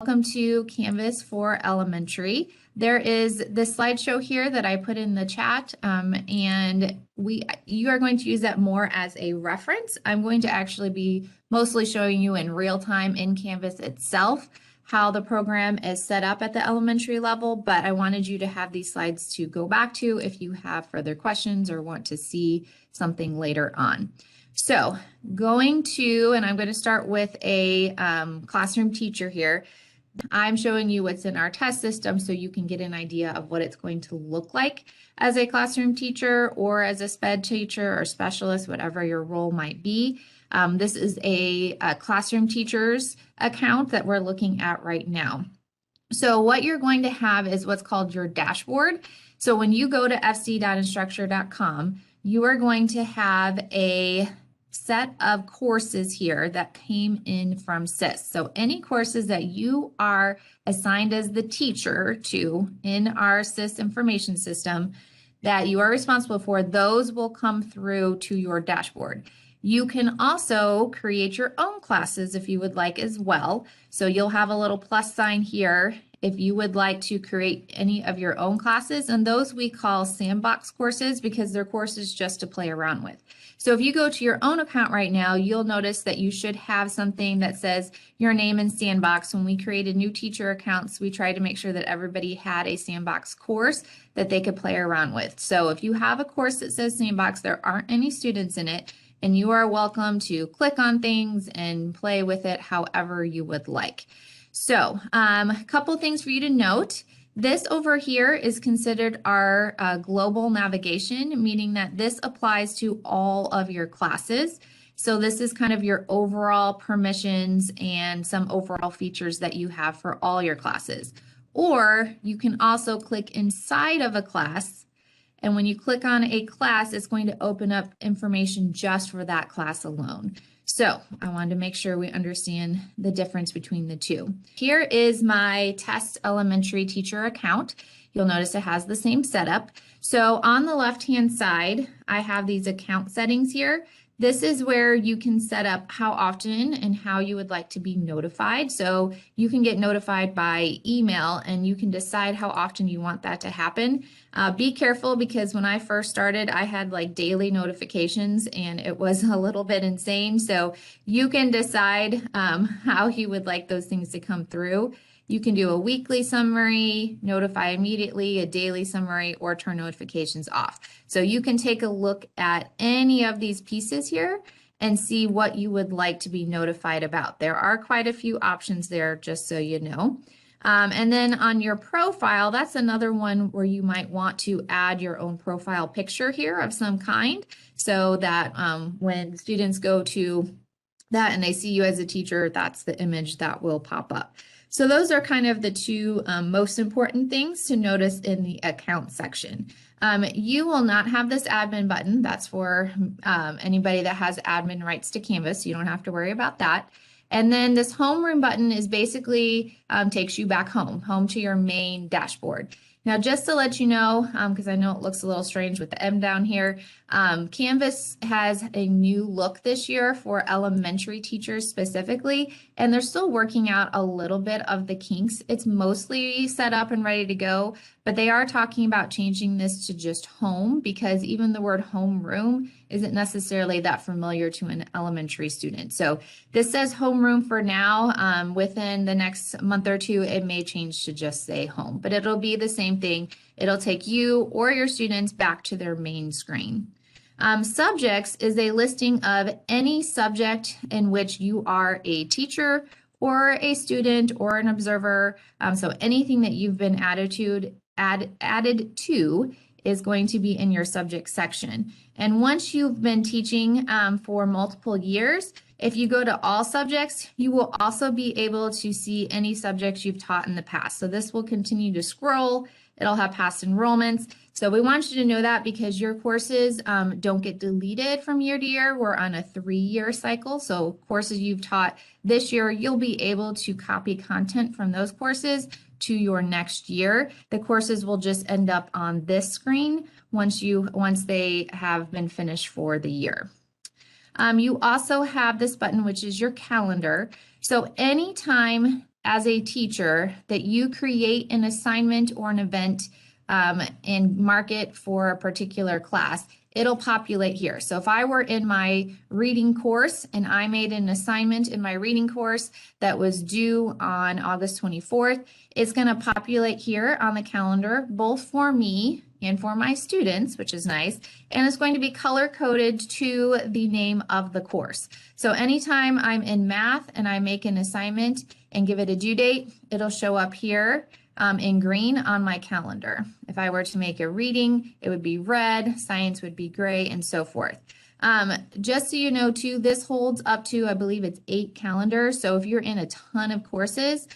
Welcome to Canvas for Elementary. There is this slideshow here that I put in the chat, and you are going to use that more as a reference. I'm going to actually be mostly showing you in real time in Canvas itself how the program is set up at the elementary level, but I wanted you to have these slides to go back to if you have further questions or want to see something later on. So and I'm going to start with a classroom teacher here. I'm showing you what's in our test system so you can get an idea of what it's going to look like as a classroom teacher or as a SPED teacher or specialist, whatever your role might be. This is a classroom teacher's account that we're looking at right now. So what you're going to have is what's called your dashboard. So when you go to fc.instructure.com, you are going to have a set of courses here that came in from SIS. So any courses that you are assigned as the teacher to in our SIS information system that you are responsible for, those will come through to your dashboard. You can also create your own classes if you would like as well. So you'll have a little plus sign here if you would like to create any of your own classes, and those we call sandbox courses because they're courses just to play around with. So if you go to your own account right now, you'll notice that you should have something that says your name in Sandbox. When we created new teacher accounts, we tried to make sure that everybody had a Sandbox course that they could play around with. So if you have a course that says Sandbox, there aren't any students in it, and you are welcome to click on things and play with it however you would like. So a couple things for you to note. This over here is considered our global navigation, meaning that this applies to all of your classes. So this is kind of your overall permissions and some overall features that you have for all your classes. Or you can also click inside of a class, and when you click on a class, it's going to open up information just for that class alone. So I wanted to make sure we understand the difference between the two. Here is my test elementary teacher account. You'll notice it has the same setup. So on the left-hand side, I have these account settings here. This is where you can set up how often and how you would like to be notified. So you can get notified by email and you can decide how often you want that to happen. Be careful because when I first started, I had like daily notifications and it was a little bit insane. So you can decide how you would like those things to come through. You can do a weekly summary, notify immediately, a daily summary, or turn notifications off. So you can take a look at any of these pieces here and see what you would like to be notified about. There are quite a few options there, just so you know. And then on your profile, that's another one where you might want to add your own profile picture here of some kind so that when students go to that and they see you as a teacher, that's the image that will pop up. So those are kind of the two most important things to notice in the account section. You will not have this admin button. That's for anybody that has admin rights to Canvas. You don't have to worry about that. And then this homeroom button is basically takes you back home to your main dashboard. Now, just to let you know, because I know it looks a little strange with the M down here, Canvas has a new look this year for elementary teachers specifically, and they're still working out a little bit of the kinks. It's mostly set up and ready to go, but they are talking about changing this to just home because even the word homeroom isn't necessarily that familiar to an elementary student. So this says homeroom for now. Within the next month or two, it may change to just say home, but it'll be the same thing. It'll take you or your students back to their main screen. Subjects is a listing of any subject in which you are a teacher or a student or an observer. So anything that you've been added to is going to be in your subject section. And once you've been teaching for multiple years, if you go to all subjects, you will also be able to see any subjects you've taught in the past. So this will continue to scroll. It'll have past enrollments. So we want you to know that because your courses don't get deleted from year to year. We're on a 3-year cycle. So courses you've taught this year, you'll be able to copy content from those courses to your next year. The courses will just end up on this screen once they have been finished for the year. You also have this button, which is your calendar. So anytime as a teacher that you create an assignment or an event and mark it for a particular class, it'll populate here. So if I were in my reading course and I made an assignment in my reading course that was due on August 24th, it's going to populate here on the calendar, both for me and for my students, which is nice. And it's going to be color coded to the name of the course. So anytime I'm in math and I make an assignment and give it a due date, it'll show up here in green on my calendar. If I were to make a reading, it would be red, science would be gray, and so forth. Just so you know too, this holds up to, I believe it's 8 calendars. So if you're in a ton of courses,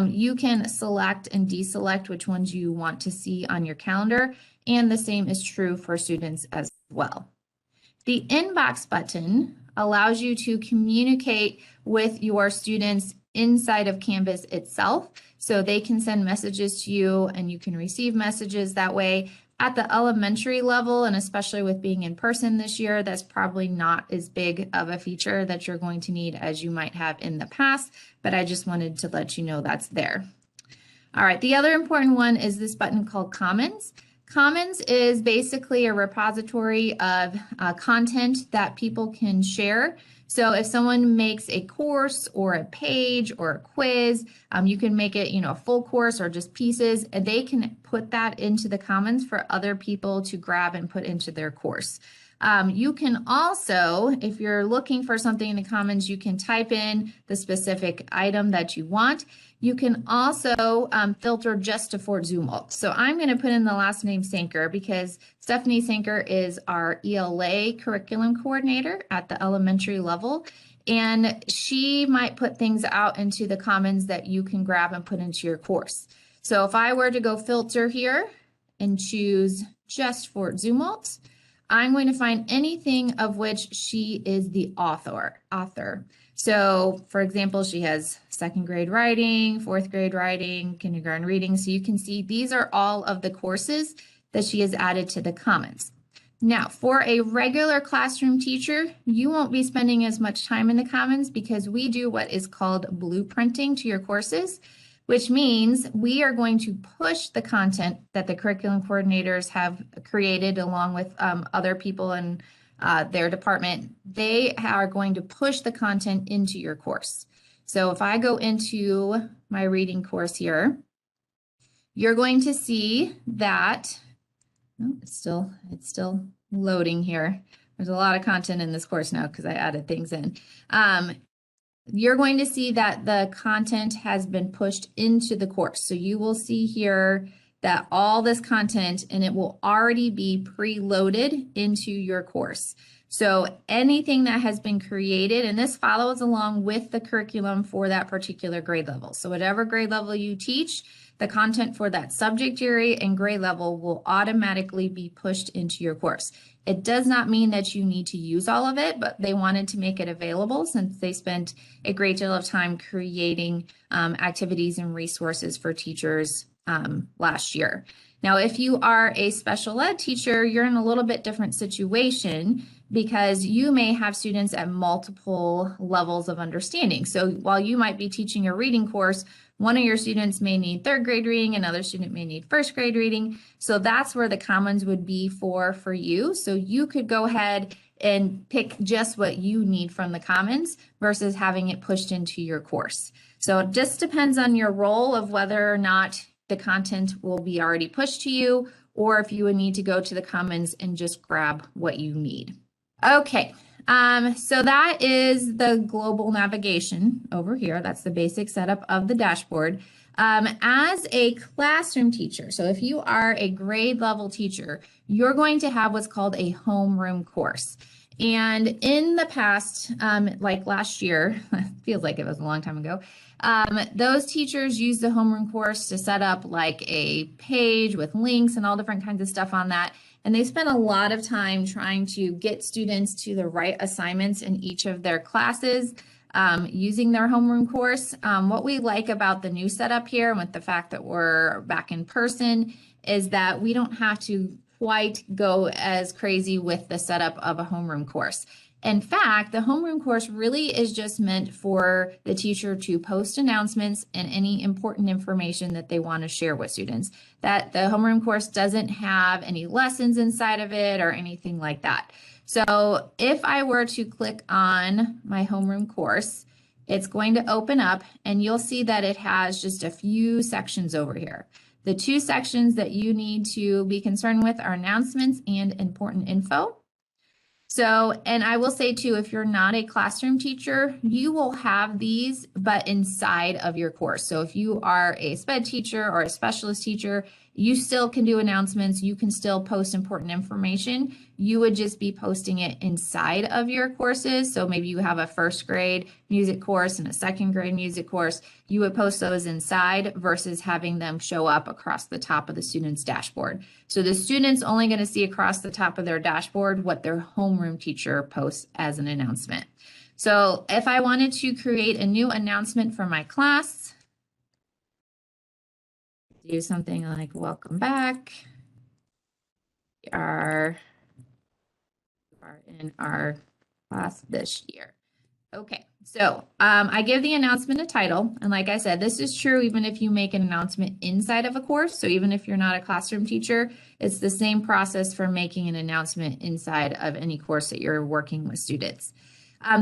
you can select and deselect which ones you want to see on your calendar. And the same is true for students as well. The inbox button allows you to communicate with your students inside of Canvas itself. So they can send messages to you and you can receive messages that way. At the elementary level, and especially with being in person this year, that's probably not as big of a feature that you're going to need as you might have in the past, but I just wanted to let you know that's there. All right, the other important one is this button called Commons. Commons is basically a repository of content that people can share. So if someone makes a course or a page or a quiz, you can make it, a full course or just pieces, and they can put that into the Commons for other people to grab and put into their course. You can also, if you're looking for something in the Commons, you can type in the specific item that you want. You can also filter just to Fort Zumwalt. So I'm going to put in the last name Sanker because Stephanie Sanker is our ELA curriculum coordinator at the elementary level. And she might put things out into the Commons that you can grab and put into your course. So if I were to go filter here and choose just Fort Zumwalt, I'm going to find anything of which she is the author. So for example, she has 2nd grade writing, 4th grade writing, kindergarten reading. So you can see these are all of the courses that she has added to the Commons. Now, for a regular classroom teacher, you won't be spending as much time in the Commons because we do what is called blueprinting to your courses, which means we are going to push the content that the curriculum coordinators have created along with other people in their department. They are going to push the content into your course. So if I go into my reading course here, you're going to see that, oh, it's still loading here. There's a lot of content in this course now because I added things in. You're going to see that the content has been pushed into the course. So you will see here that all this content, and it will already be preloaded into your course. So anything that has been created, and this follows along with the curriculum for that particular grade level. So whatever grade level you teach, the content for that subject area and grade level will automatically be pushed into your course. It does not mean that you need to use all of it, but they wanted to make it available since they spent a great deal of time creating activities and resources for teachers last year. Now, if you are a special ed teacher, you're in a little bit different situation because you may have students at multiple levels of understanding. So while you might be teaching a reading course, one of your students may need 3rd grade reading, another student may need 1st grade reading. So that's where the Commons would be for you. So you could go ahead and pick just what you need from the Commons versus having it pushed into your course. So it just depends on your role of whether or not the content will be already pushed to you, or if you would need to go to the Commons and just grab what you need. Okay, so that is the global navigation over here. That's the basic setup of the dashboard. As a classroom teacher, so if you are a grade level teacher, you're going to have what's called a homeroom course. And in the past, like last year, feels like it was a long time ago, those teachers used the homeroom course to set up like a page with links and all different kinds of stuff on that. And they spent a lot of time trying to get students to the right assignments in each of their classes using their homeroom course. What we like about the new setup here and with the fact that we're back in person is that we don't have to quite go as crazy with the setup of a homeroom course. In fact, the homeroom course really is just meant for the teacher to post announcements and any important information that they want to share with students. That the homeroom course doesn't have any lessons inside of it or anything like that. So if I were to click on my homeroom course, it's going to open up and you'll see that it has just a few sections over here. The two sections that you need to be concerned with are announcements and important info. So, and I will say too, if you're not a classroom teacher, you will have these, but inside of your course. So if you are a SPED teacher or a specialist teacher, you still can do announcements. You can still post important information. You would just be posting it inside of your courses. So maybe you have a first grade music course and a second grade music course. You would post those inside versus having them show up across the top of the student's dashboard. So the student's only going to see across the top of their dashboard what their homeroom teacher posts as an announcement. So if I wanted to create a new announcement for my class, do something like welcome back. We are in our class this year. Okay, so I give the announcement a title, and like I said, this is true even if you make an announcement inside of a course. So even if you're not a classroom teacher, it's the same process for making an announcement inside of any course that you're working with students.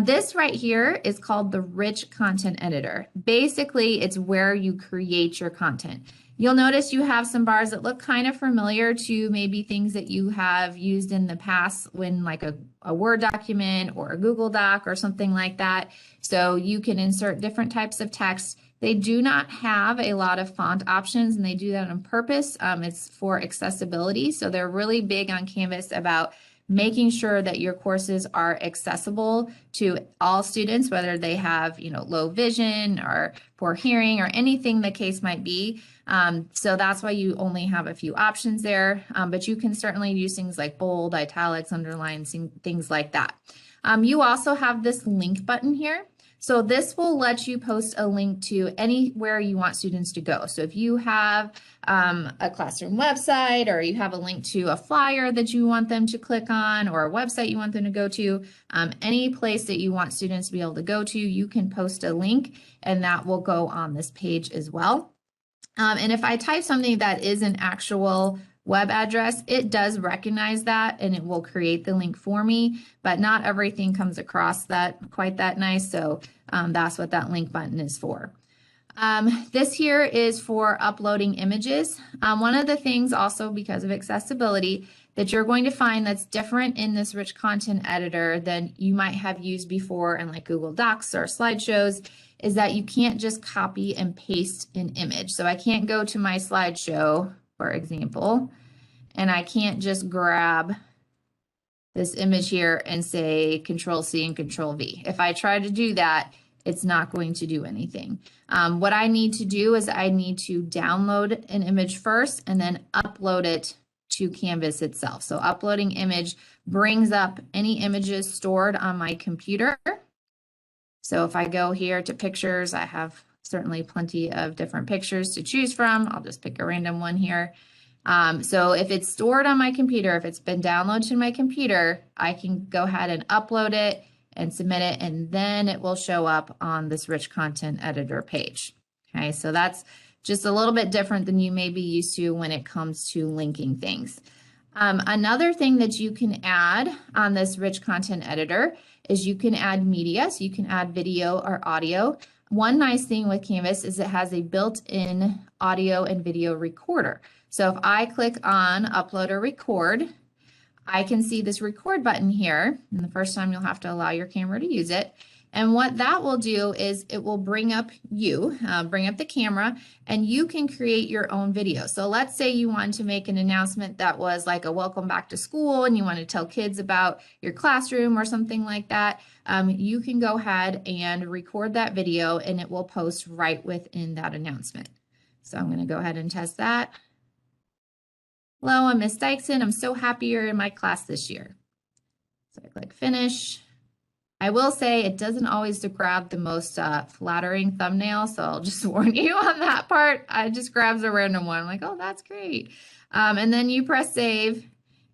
This right here is called the Rich Content Editor. Basically, it's where you create your content. You'll notice you have some bars that look kind of familiar to maybe things that you have used in the past when like a Word document or a Google Doc or something like that. So you can insert different types of text. They do not have a lot of font options, and they do that on purpose. It's for accessibility. So they're really big on Canvas about making sure that your courses are accessible to all students, whether they have, low vision or poor hearing or anything the case might be. So that's why you only have a few options there, but you can certainly use things like bold, italics, underlines, things like that. You also have this link button here. So this will let you post a link to anywhere you want students to go. So if you have a classroom website, or you have a link to a flyer that you want them to click on, or a website you want them to go to, any place that you want students to be able to go to, you can post a link and that will go on this page as well. And if I type something that is an actual web address, it does recognize that and it will create the link for me, but not everything comes across that quite that nice. So that's what that link button is for. This here is for uploading images. One of the things also, because of accessibility, that you're going to find that's different in this rich content editor than you might have used before in like Google Docs or slideshows is that you can't just copy and paste an image. So I can't go to my slideshow, for example, and I can't just grab this image here and say Control C and Control V. If I try to do that, it's not going to do anything. What I need to do is I need to download an image first and then upload it to Canvas itself. So uploading image brings up any images stored on my computer. So if I go here to pictures, I have certainly plenty of different pictures to choose from. I'll just pick a random one here. So if it's stored on my computer, if it's been downloaded to my computer, I can go ahead and upload it and submit it, and then it will show up on this rich content editor page. Okay, so that's just a little bit different than you may be used to when it comes to linking things. Another thing that you can add on this rich content editor is you can add media, so you can add video or audio. One nice thing with Canvas is it has a built-in audio and video recorder. So if I click on upload or record, I can see this record button here, and the first time you'll have to allow your camera to use it. And what that will do is it will bring up the camera, and you can create your own video. So let's say you wanted to make an announcement that was like a welcome back to school, and you want to tell kids about your classroom or something like that. You can go ahead and record that video, and it will post right within that announcement. So I'm going to go ahead and test that. Hello, I'm Miss Dykson. I'm so happy you're in my class this year. So I click finish. I will say it doesn't always grab the most flattering thumbnail, so I'll just warn you on that part. It just grabs a random one. I'm like, oh, that's great. And then you press save,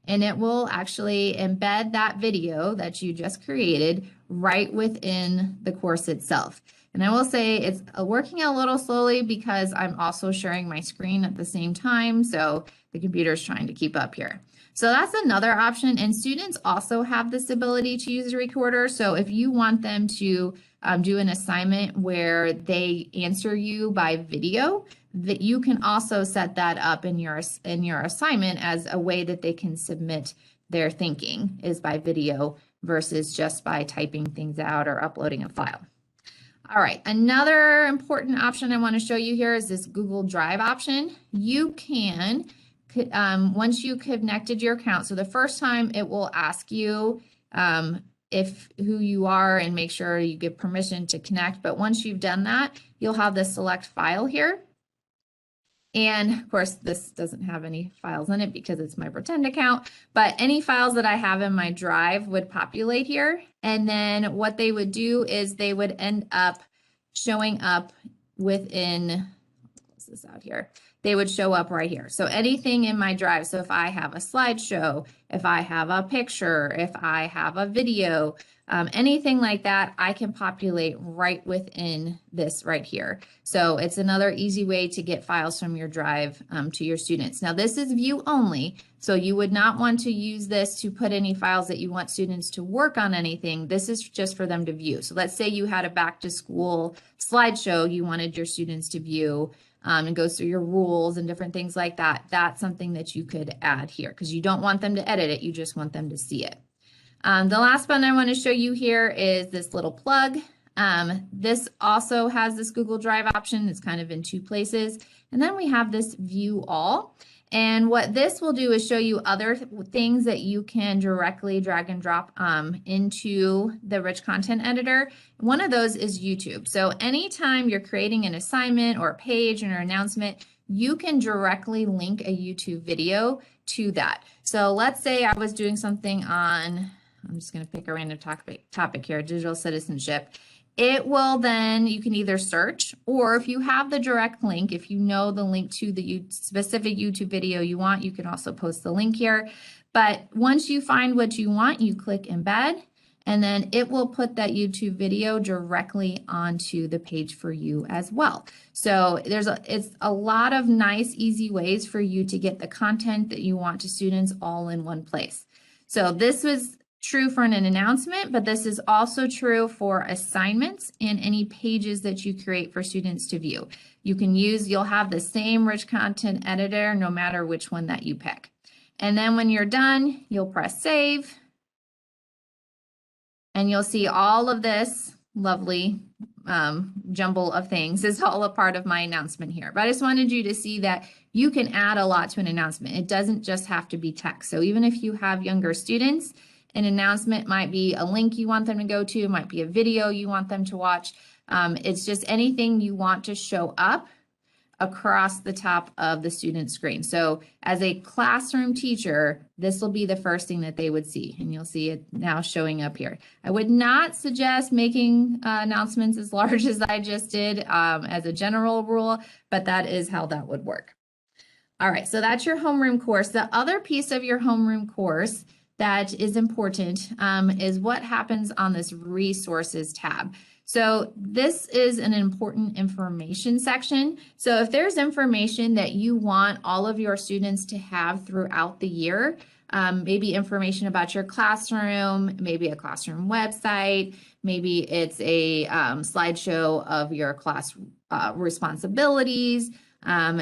and it will actually embed that video that you just created right within the course itself. And I will say it's working a little slowly because I'm also sharing my screen at the same time, so the computer's trying to keep up here. So that's another option, and students also have this ability to use a recorder. So if you want them to do an assignment where they answer you by video, that you can also set that up in your assignment as a way that they can submit their thinking is by video versus just by typing things out or uploading a file. All right, another important option I want to show you here is this Google Drive option. You can, once you connected your account, so the first time it will ask you who you are and make sure you give permission to connect. But once you've done that, you'll have the select file here. And of course, this doesn't have any files in it because it's my pretend account, but any files that I have in my drive would populate here. And then what they would do is they would end up showing up within, what's this out here? They would show up right here. So anything in my drive. So if I have a slideshow, if I have a picture, if I have a video, anything like that, I can populate right within this right here. So it's another easy way to get files from your drive to your students. Now this is view only, so you would not want to use this to put any files that you want students to work on anything. This is just for them to view. So let's say you had a back to school slideshow you wanted your students to view. And goes through your rules and different things like that. That's something that you could add here because you don't want them to edit it. You just want them to see it. The last one I want to show you here is this little plug. This also has this Google Drive option. It's kind of in two places. And then we have this view all. And what this will do is show you other things that you can directly drag and drop into the rich content editor. One of those is YouTube. So anytime you're creating an assignment or a page or an announcement, you can directly link a YouTube video to that. So let's say I was doing something on, I'm just going to pick a random topic here, digital citizenship. It will then, you can either search, or if you have the direct link, if you know the link to the specific YouTube video you want, you can also post the link here. But once you find what you want, you click embed, and then it will put that YouTube video directly onto the page for you as well. So it's a lot of nice, easy ways for you to get the content that you want to students all in one place. So this was true for an announcement, but this is also true for assignments and any pages that you create for students to view. You'll have the same rich content editor no matter which one that you pick. And then when you're done, you'll press save, and you'll see all of this lovely jumble of things is all a part of my announcement here. But I just wanted you to see that you can add a lot to an announcement. It doesn't just have to be text. So even if you have younger students, an announcement might be a link you want them to go to, might be a video you want them to watch. It's just anything you want to show up across the top of the student screen. So as a classroom teacher, this will be the first thing that they would see, and you'll see it now showing up here. I would not suggest making announcements as large as I just did as a general rule, but that is how that would work. All right, so that's your homeroom course. The other piece of your homeroom course that is important is what happens on this resources tab. So this is an important information section. So if there's information that you want all of your students to have throughout the year, maybe information about your classroom, maybe a classroom website, maybe it's a slideshow of your class responsibilities,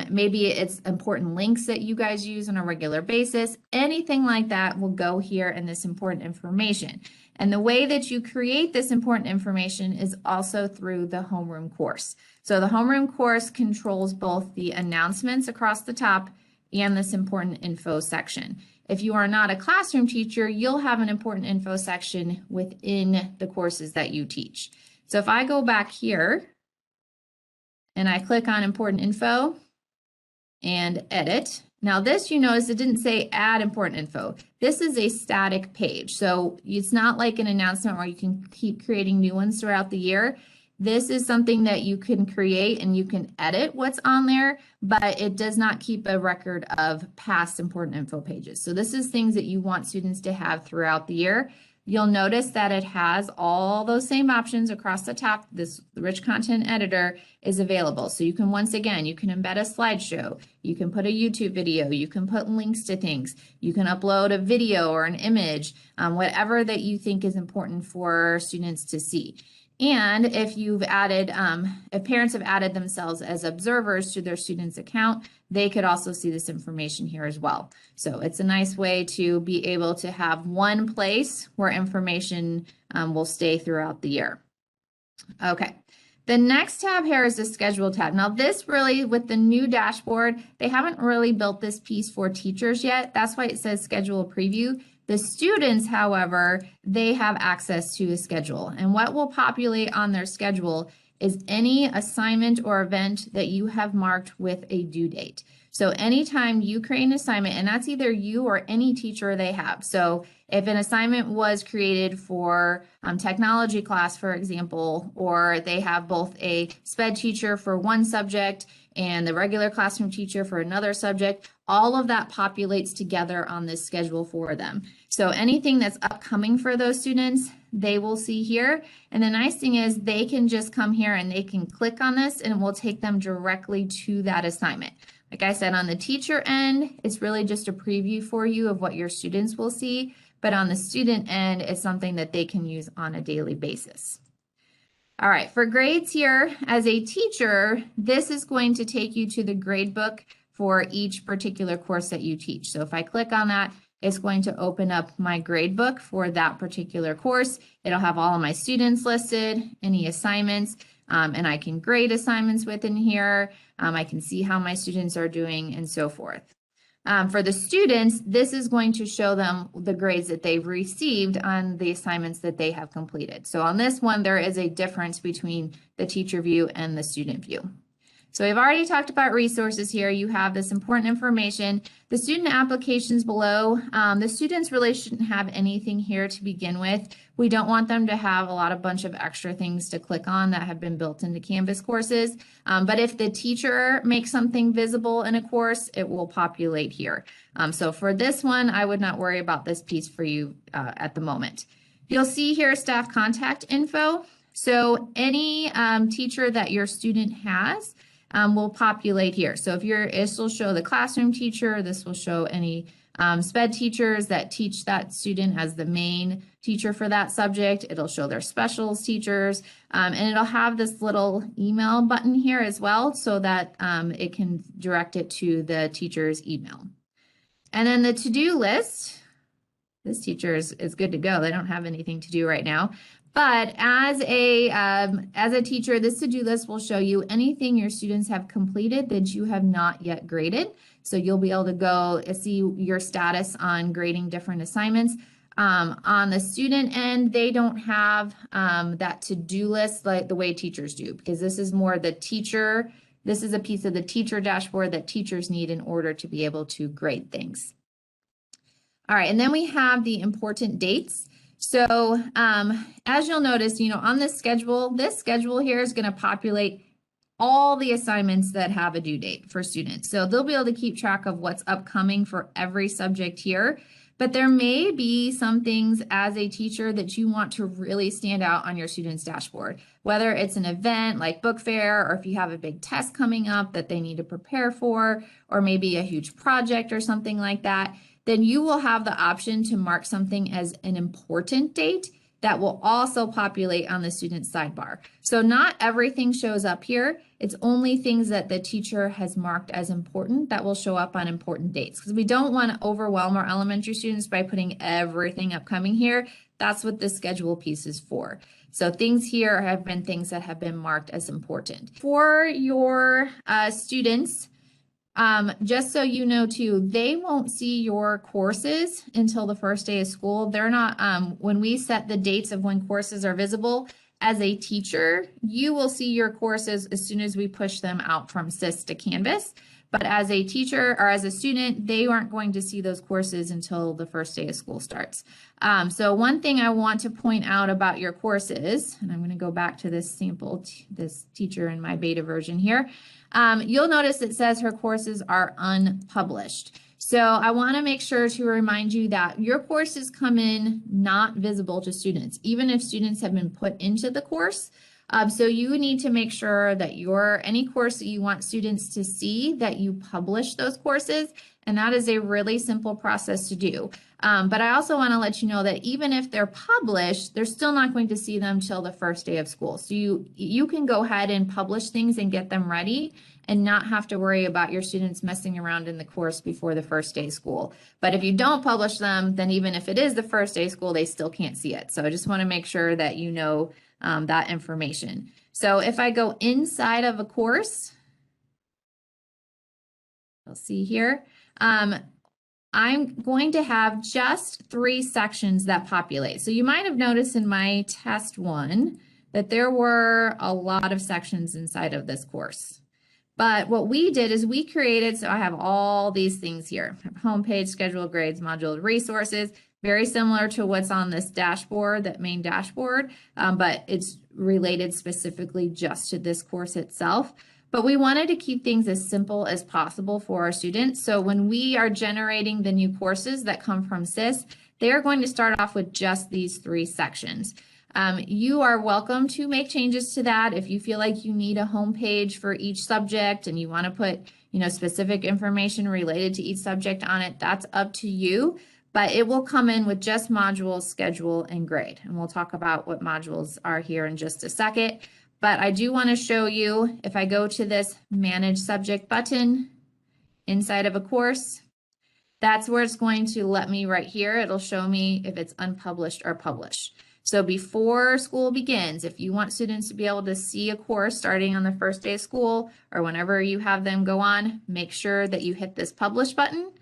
maybe it's important links that you guys use on a regular basis. Anything like that will go here in this important information. And the way that you create this important information is also through the homeroom course. So the homeroom course controls both the announcements across the top and this important info section. If you are not a classroom teacher, you'll have an important info section within the courses that you teach. So if I go back here and I click on important info and edit. Now this, you notice it didn't say add important info. This is a static page. So it's not like an announcement where you can keep creating new ones throughout the year. This is something that you can create and you can edit what's on there, but it does not keep a record of past important info pages. So this is things that you want students to have throughout the year. You'll notice that it has all those same options across the top. This rich content editor is available. So you can, once again, you can embed a slideshow, you can put a YouTube video, you can put links to things, you can upload a video or an image, whatever that you think is important for students to see. And if you've added, if parents have added themselves as observers to their student's account, they could also see this information here as well. So it's a nice way to be able to have one place where information will stay throughout the year. Okay. The next tab here is the schedule tab. Now this really, with the new dashboard, they haven't really built this piece for teachers yet. That's why it says schedule preview. The students, however, they have access to the schedule, and what will populate on their schedule is any assignment or event that you have marked with a due date. So anytime you create an assignment, and that's either you or any teacher they have. So if an assignment was created for technology class, for example, or they have both a SPED teacher for one subject and the regular classroom teacher for another subject, all of that populates together on this schedule for them. So anything that's upcoming for those students, they will see here. And the nice thing is they can just come here and they can click on this and it will take them directly to that assignment. Like I said, on the teacher end, it's really just a preview for you of what your students will see. But on the student end, it's something that they can use on a daily basis. All right, for grades here, as a teacher, this is going to take you to the grade book for each particular course that you teach. So if I click on that, it's going to open up my grade book for that particular course. It'll have all of my students listed, any assignments, and I can grade assignments within here. I can see how my students are doing and so forth. For the students, this is going to show them the grades that they've received on the assignments that they have completed. So on this one, there is a difference between the teacher view and the student view. So we've already talked about resources here. You have this important information. The student applications below, the students really shouldn't have anything here to begin with. We don't want them to have a bunch of extra things to click on that have been built into Canvas courses. But if the teacher makes something visible in a course, it will populate here. So for this one, I would not worry about this piece for you at the moment. You'll see here staff contact info. So any teacher that your student has, will populate here. So if this will show the classroom teacher, this will show any SPED teachers that teach that student as the main teacher for that subject. It'll show their specials teachers, and it'll have this little email button here as well so that it can direct it to the teacher's email. And then the to-do list, this teacher is good to go. They don't have anything to do right now. But as a teacher, this to-do list will show you anything your students have completed that you have not yet graded. So you'll be able to go see your status on grading different assignments. On the student end, they don't have that to-do list like the way teachers do, because this is more the teacher. This is a piece of the teacher dashboard that teachers need in order to be able to grade things. All right, and then we have the important dates. So as you'll notice, on this schedule here is going to populate all the assignments that have a due date for students. So they'll be able to keep track of what's upcoming for every subject here. But there may be some things as a teacher that you want to really stand out on your students' dashboard, whether it's an event like book fair, or if you have a big test coming up that they need to prepare for, or maybe a huge project or something like that. Then you will have the option to mark something as an important date that will also populate on the student sidebar. So not everything shows up here. It's only things that the teacher has marked as important that will show up on important dates, because we don't want to overwhelm our elementary students by putting everything upcoming here. That's what the schedule piece is for. So things here have been things that have been marked as important. For your students, just so you know too, they won't see your courses until the first day of school. They're not, when we set the dates of when courses are visible, as a teacher, you will see your courses as soon as we push them out from SIS to Canvas. But as a teacher or as a student, they aren't going to see those courses until the first day of school starts. So one thing I want to point out about your courses, and I'm going to go back to this sample, this teacher in my beta version here. You'll notice it says her courses are unpublished. So I want to make sure to remind you that your courses come in not visible to students, even if students have been put into the course. So you need to make sure that any course that you want students to see, that you publish those courses, and that is a really simple process to do. But I also want to let you know that even if they're published, they're still not going to see them till the first day of school. So you can go ahead and publish things and get them ready and not have to worry about your students messing around in the course before the first day of school. But if you don't publish them, then even if it is the first day of school, they still can't see it. So I just want to make sure that you know that information. So if I go inside of a course, you'll see here, I'm going to have just 3 sections that populate. So you might have noticed in my test 1 that there were a lot of sections inside of this course. But what we did is we created, so I have all these things here, homepage, schedule, grades, module, resources, very similar to what's on this dashboard, that main dashboard, but it's related specifically just to this course itself. But we wanted to keep things as simple as possible for our students. So when we are generating the new courses that come from SIS, they are going to start off with just these 3 sections. You are welcome to make changes to that. If you feel like you need a home page for each subject and you want to put, specific information related to each subject on it, that's up to you. But it will come in with just modules, schedule, and grade. And we'll talk about what modules are here in just a second. But I do want to show you, if I go to this Manage Subject button inside of a course, that's where it's going to let me right here. It'll show me if it's unpublished or published. So before school begins, if you want students to be able to see a course starting on the first day of school or whenever you have them go on, make sure that you hit this Publish button,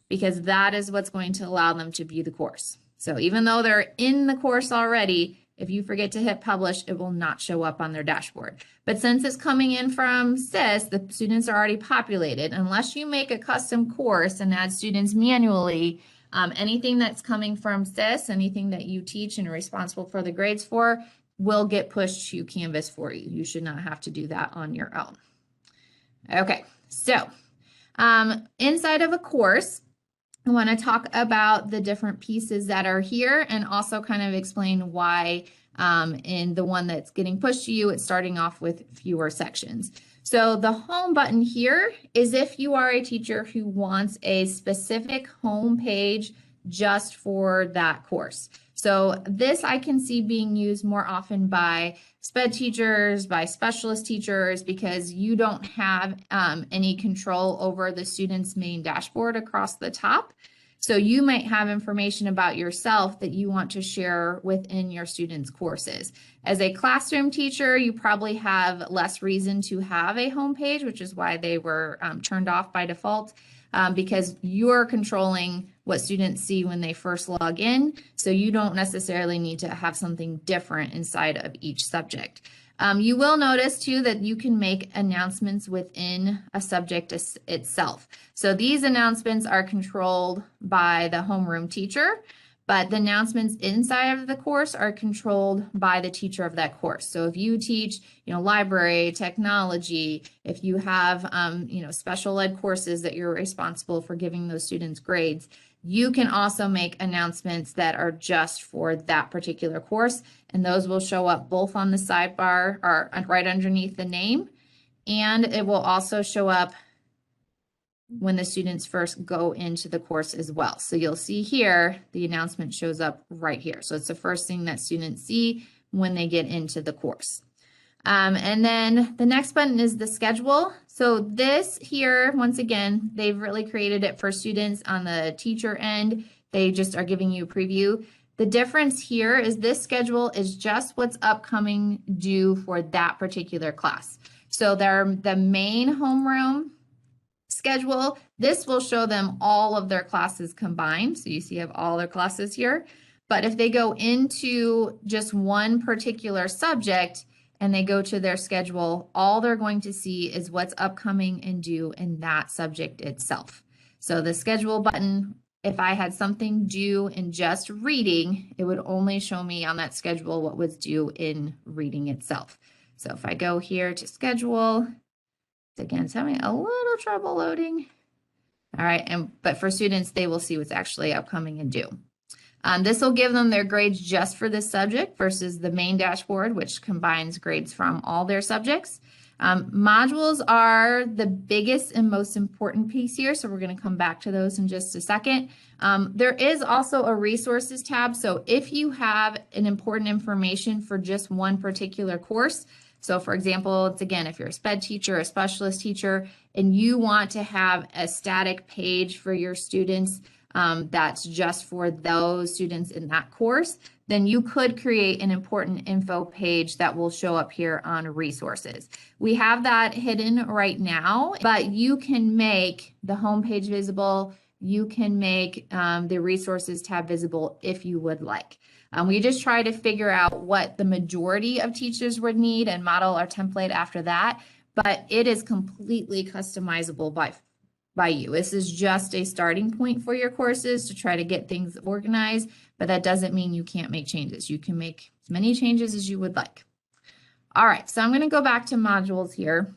because that is what's going to allow them to view the course. So even though they're in the course already, if you forget to hit publish, it will not show up on their dashboard. But since it's coming in from SIS, the students are already populated. Unless you make a custom course and add students manually, anything that's coming from SIS, anything that you teach and are responsible for the grades for, will get pushed to Canvas for you. You should not have to do that on your own. Okay, so inside of a course, I want to talk about the different pieces that are here and also kind of explain why in the one that's getting pushed to you, it's starting off with fewer sections. So the home button here is if you are a teacher who wants a specific home page just for that course. So this I can see being used more often by SPED teachers, by specialist teachers, because you don't have any control over the student's main dashboard across the top. So you might have information about yourself that you want to share within your students' courses. As a classroom teacher, you probably have less reason to have a home page, which is why they were turned off by default, because you're controlling what students see when they first log in. So you don't necessarily need to have something different inside of each subject. You will notice too that you can make announcements within a subject itself. So these announcements are controlled by the homeroom teacher, but the announcements inside of the course are controlled by the teacher of that course. So if you teach, library, technology, if you have, special ed courses that you're responsible for giving those students grades, you can also make announcements that are just for that particular course, and those will show up both on the sidebar or right underneath the name, and it will also show up when the students first go into the course as well. So you'll see here, the announcement shows up right here. So it's the first thing that students see when they get into the course. And then the next button is the schedule. So this here, once again, they've really created it for students on the teacher end. They just are giving you a preview. The difference here is this schedule is just what's upcoming due for that particular class. So the main homeroom schedule, this will show them all of their classes combined. So you see I have all their classes here. But if they go into just one particular subject and they go to their schedule, all they're going to see is what's upcoming and due in that subject itself. So the schedule button, if I had something due in just reading, it would only show me on that schedule what was due in reading itself. So if I go here to schedule, again, it's having a little trouble loading. All right, but for students, they will see what's actually upcoming and due. This will give them their grades just for this subject versus the main dashboard, which combines grades from all their subjects. Modules are the biggest and most important piece here, so we're going to come back to those in just a second. There is also a resources tab, so if you have an important information for just one particular course, so for example, it's again, if you're a SPED teacher, a specialist teacher, and you want to have a static page for your students that's just for those students in that course, then you could create an important info page that will show up here on resources. We have that hidden right now, but you can make the home page visible. You can make the resources tab visible if you would like. We just try to figure out what the majority of teachers would need and model our template after that, but it is completely customizable by you. This is just a starting point for your courses to try to get things organized, but that doesn't mean you can't make changes. You can make as many changes as you would like. All right, so I'm going to go back to modules here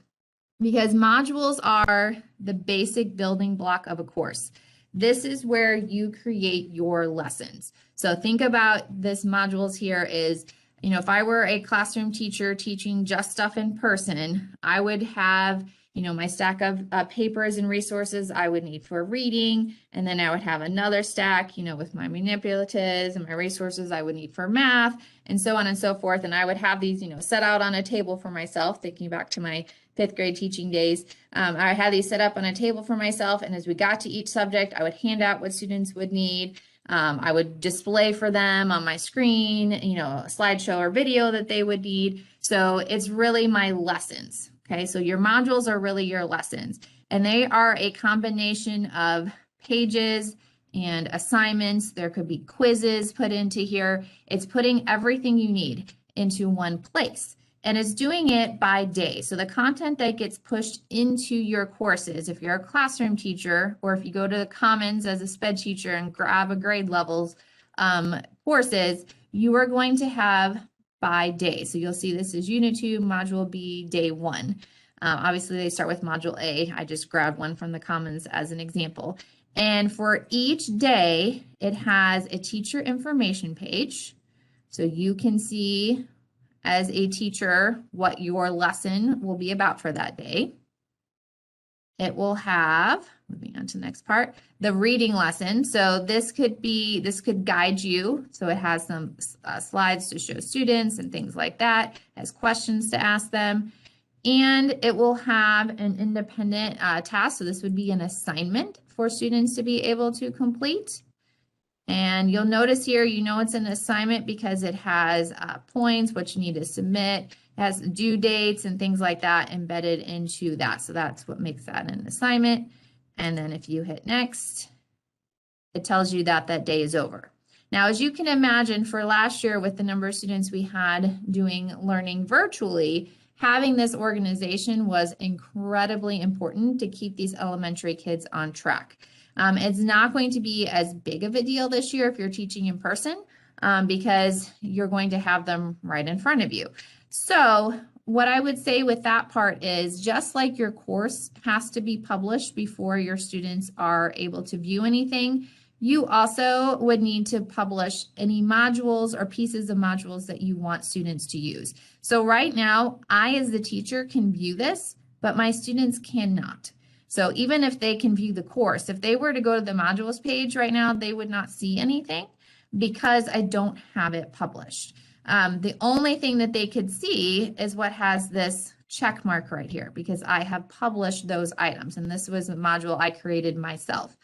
because modules are the basic building block of a course. This is where you create your lessons. So think about this modules here is, you know, if I were a classroom teacher teaching just stuff in person, I would have, you know, my stack of papers and resources I would need for reading, and then I would have another stack, you know, with my manipulatives and my resources I would need for math, and so on and so forth. And I would have these, you know, set out on a table for myself, thinking back to my 5th grade teaching days. I had these set up on a table for myself, and as we got to each subject, I would hand out what students would need. I would display for them on my screen, you know, a slideshow or video that they would need. So it's really my lessons. Okay, so your modules are really your lessons, and they are a combination of pages and assignments. There could be quizzes put into here. It's putting everything you need into one place, and it's doing it by day. So the content that gets pushed into your courses, if you're a classroom teacher, or if you go to the Commons as a SPED teacher and grab a grade levels courses, you are going to have by day. So you'll see this is Unit 2, Module B, Day 1. Obviously, they start with Module A. I just grabbed one from the Commons as an example. And for each day, it has a teacher information page. So you can see as a teacher what your lesson will be about for that day. It will have, moving on to the next part, the reading lesson. So this could guide you. So it has some slides to show students and things like that. It has questions to ask them. And it will have an independent task. So this would be an assignment for students to be able to complete. And you'll notice here, you know it's an assignment because it has points, what you need to submit. It has due dates and things like that embedded into that. So that's what makes that an assignment. And then if you hit next, it tells you that that day is over. Now, as you can imagine, for last year with the number of students we had doing learning virtually, having this organization was incredibly important to keep these elementary kids on track. It's not going to be as big of a deal this year if you're teaching in person because you're going to have them right in front of you. So what I would say with that part is just like your course has to be published before your students are able to view anything, you also would need to publish any modules or pieces of modules that you want students to use. So right now, I as the teacher can view this, but my students cannot. So even if they can view the course, if they were to go to the modules page right now, they would not see anything because I don't have it published. The only thing that they could see is what has this check mark right here because I have published those items, and this was a module I created myself.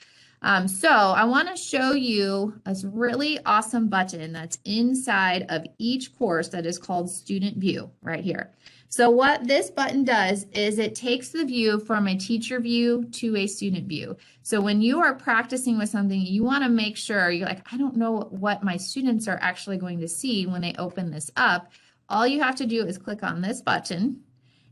So I want to show you a really awesome button that's inside of each course that is called Student View right here. So what this button does is it takes the view from a teacher view to a student view. So when you are practicing with something, you want to make sure you're like, I don't know what my students are actually going to see when they open this up. All you have to do is click on this button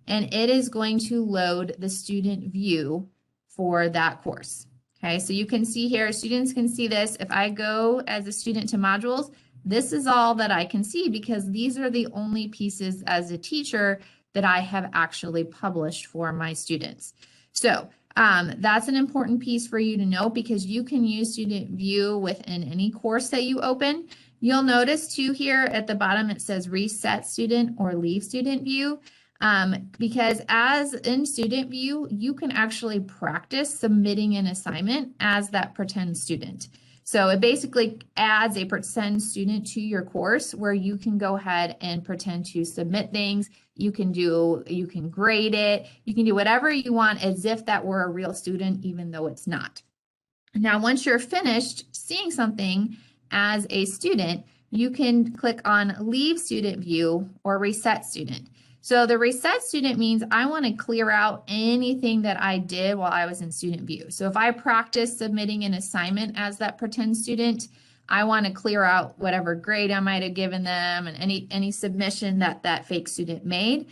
and it is going to load the student view for that course. Okay, so you can see here, students can see this. If I go as a student to modules, this is all that I can see because these are the only pieces as a teacher that I have actually published for my students. So that's an important piece for you to know because you can use student view within any course that you open. You'll notice too here at the bottom it says reset student or leave student view. Because as in student view, you can actually practice submitting an assignment as that pretend student. So it basically adds a pretend student to your course where you can go ahead and pretend to submit things. You can grade it. You can do whatever you want as if that were a real student, even though it's not. Now, once you're finished seeing something as a student, you can click on leave student view or reset student. So the reset student means I want to clear out anything that I did while I was in student view. So if I practice submitting an assignment as that pretend student, I want to clear out whatever grade I might have given them and any submission that fake student made.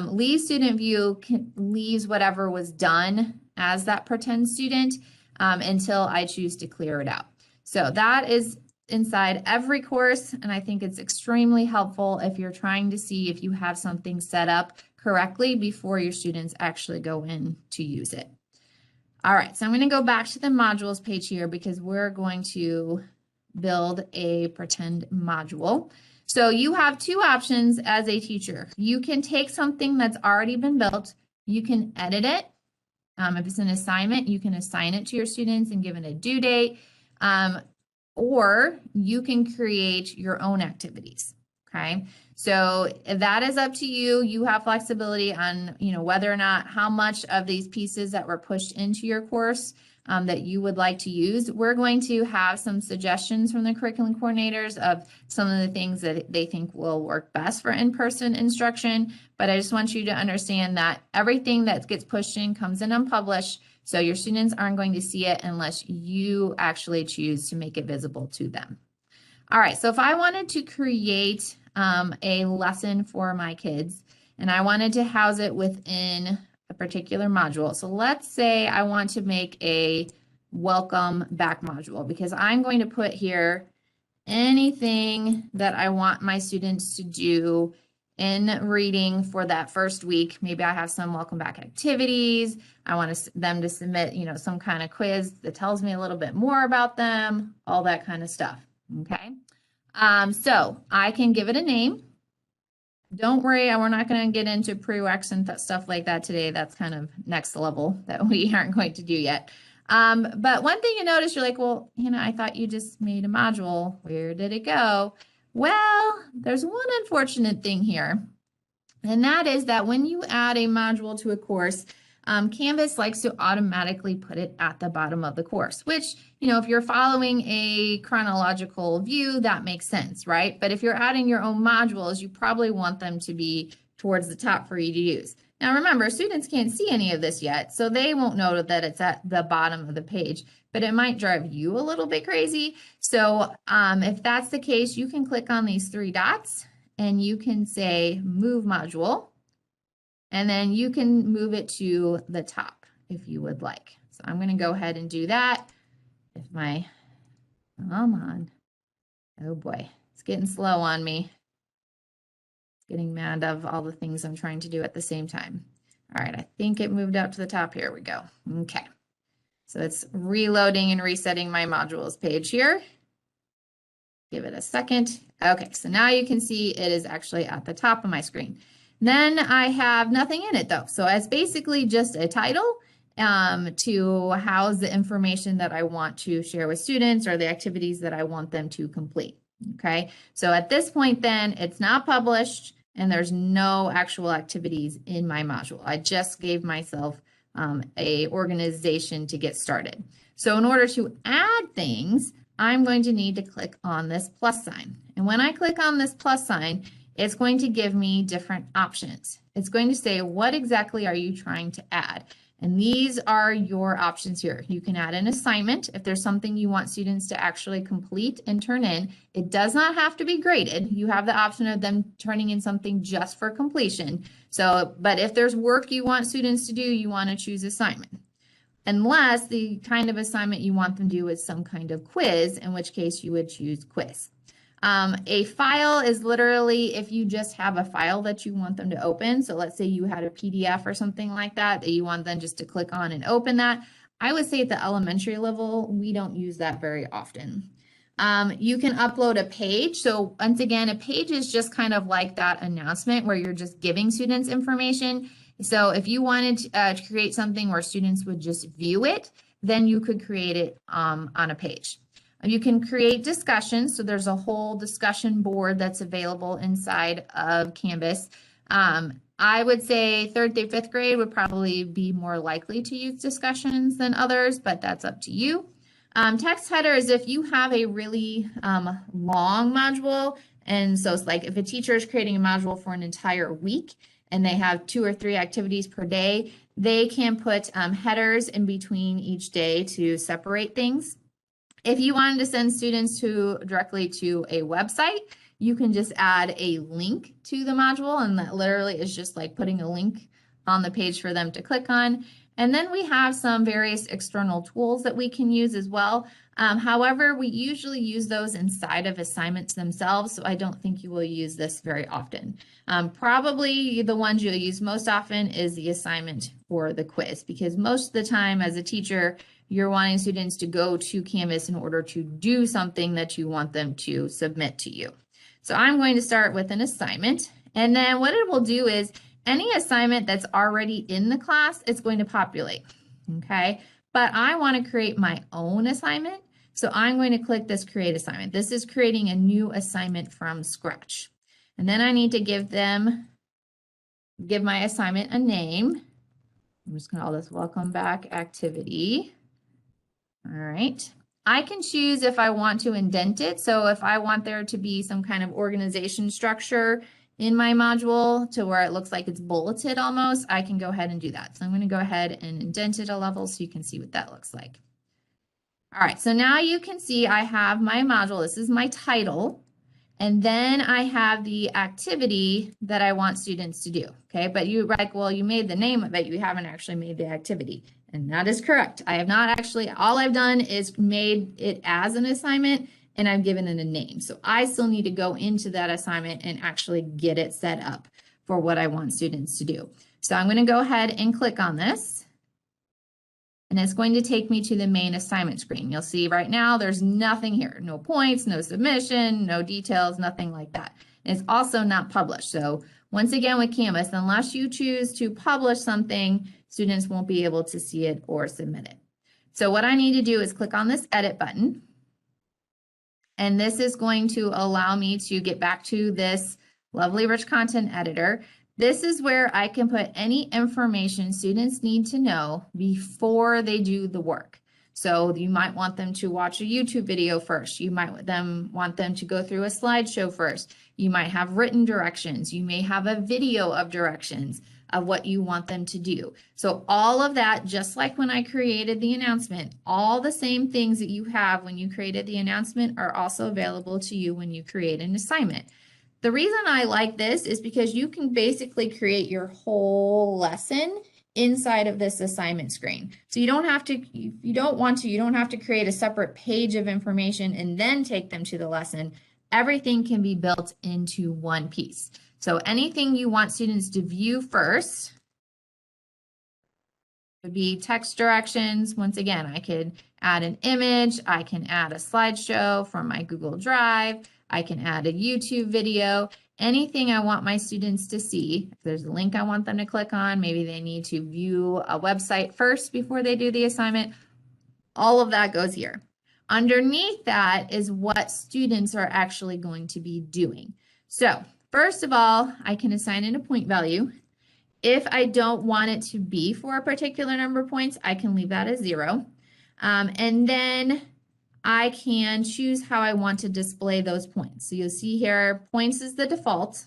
Leave student view leaves whatever was done as that pretend student until I choose to clear it out. So that is inside every course, and I think it's extremely helpful if you're trying to see if you have something set up correctly before your students actually go in to use it. All right, so I'm going to go back to the modules page here because we're going to build a pretend module. So you have two options as a teacher. You can take something that's already been built, you can edit it. If it's an assignment, you can assign it to your students and give it a due date. Or you can create your own activities, okay? So that is up to you. You have flexibility on, whether or not how much of these pieces that were pushed into your course that you would like to use. We're going to have some suggestions from the curriculum coordinators of some of the things that they think will work best for in-person instruction, but I just want you to understand that everything that gets pushed in comes in unpublished. So your students aren't going to see it unless you actually choose to make it visible to them. All right, so if I wanted to create a lesson for my kids and I wanted to house it within a particular module. So let's say I want to make a welcome back module because I'm going to put here anything that I want my students to do in reading for that first week. Maybe I have some welcome back activities. I want them to submit, some kind of quiz that tells me a little bit more about them, all that kind of stuff. Okay. So I can give it a name. Don't worry, we're not going to get into prereqs and stuff like that today. That's kind of next level that we aren't going to do yet. But one thing you notice, you're like, well, I thought you just made a module. Where did it go? Well, there's one unfortunate thing here, and that is that when you add a module to a course, Canvas likes to automatically put it at the bottom of the course, which, if you're following a chronological view, that makes sense, right? But if you're adding your own modules, you probably want them to be towards the top for you to use. Now, remember, students can't see any of this yet, so they won't know that it's at the bottom of the page, but it might drive you a little bit crazy. So if that's the case, you can click on these three dots and you can say Move Module. And then you can move it to the top if you would like. So I'm going to go ahead and do that. Come on. Oh boy, it's getting slow on me. It's getting mad of all the things I'm trying to do at the same time. All right, I think it moved out to the top. Here we go. Okay. So it's reloading and resetting my modules page here. Give it a second. Okay, so now you can see it is actually at the top of my screen. Then I have nothing in it though. So it's basically just a title to house the information that I want to share with students or the activities that I want them to complete. Okay, so at this point then it's not published and there's no actual activities in my module. I just gave myself a organization to get started. So in order to add things, I'm going to need to click on this plus sign. And when I click on this plus sign, it's going to give me different options. It's going to say, what exactly are you trying to add? And these are your options here. You can add an assignment if there's something you want students to actually complete and turn in. It does not have to be graded. You have the option of them turning in something just for completion. So, but if there's work you want students to do, you want to choose assignment. Unless the kind of assignment you want them to do is some kind of quiz, in which case you would choose quiz. A file is literally if you just have a file that you want them to open. So let's say you had a PDF or something like that that you want them just to click on and open that. I would say at the elementary level, we don't use that very often. You can upload a page. So once again, a page is just kind of like that announcement where you're just giving students information. So if you wanted to create something where students would just view it, then you could create it on a page. You can create discussions. So there's a whole discussion board that's available inside of Canvas. I would say 3rd through 5th grade would probably be more likely to use discussions than others, but that's up to you. Text header is if you have a really long module. And so it's like if a teacher is creating a module for an entire week and they have 2 or 3 activities per day, they can put headers in between each day to separate things. If you wanted to send students directly to a website, you can just add a link to the module, and that literally is just like putting a link on the page for them to click on. And then we have some various external tools that we can use as well. However, we usually use those inside of assignments themselves, so I don't think you will use this very often. Probably the ones you'll use most often is the assignment or the quiz, because most of the time as a teacher, you're wanting students to go to Canvas in order to do something that you want them to submit to you. So I'm going to start with an assignment, and then what it will do is any assignment that's already in the class, it's going to populate, okay? But I want to create my own assignment, so I'm going to click this Create Assignment. This is creating a new assignment from scratch. And then I need to give my assignment a name. I'm just going to call this Welcome Back Activity. All right. I can choose if I want to indent it. So if I want there to be some kind of organization structure in my module to where it looks like it's bulleted almost, I can go ahead and do that. So I'm going to go ahead and indent it a level so you can see what that looks like. All right, so now you can see I have my module. This is my title. And then I have the activity that I want students to do, okay? But you're like, well, you made the name of it. You haven't actually made the activity. And that is correct. I have not actually, all I've done is made it as an assignment and I've given it a name. So I still need to go into that assignment and actually get it set up for what I want students to do. So I'm going to go ahead and click on this. And it's going to take me to the main assignment screen. You'll see right now there's nothing here. No points, no submission, no details, nothing like that. And it's also not published. So once again with Canvas, unless you choose to publish something, students won't be able to see it or submit it. So what I need to do is click on this edit button. And this is going to allow me to get back to this lovely rich content editor. This is where I can put any information students need to know before they do the work. So you might want them to watch a YouTube video first. You might want them to go through a slideshow first. You might have written directions. You may have a video of directions of what you want them to do. So all of that, just like when I created the announcement, all the same things that you have when you created the announcement are also available to you when you create an assignment. The reason I like this is because you can basically create your whole lesson inside of this assignment screen. So you don't have to, if you don't want to, you don't have to create a separate page of information and then take them to the lesson. Everything can be built into one piece. So anything you want students to view first would be text directions. Once again, I could add an image, I can add a slideshow from my Google Drive, I can add a YouTube video, anything I want my students to see. If there's a link I want them to click on, maybe they need to view a website first before they do the assignment, all of that goes here. Underneath that is what students are actually going to be doing. So first of all, I can assign in a point value. If I don't want it to be for a particular number of points, I can leave that as 0. And then I can choose how I want to display those points. So you'll see here, points is the default.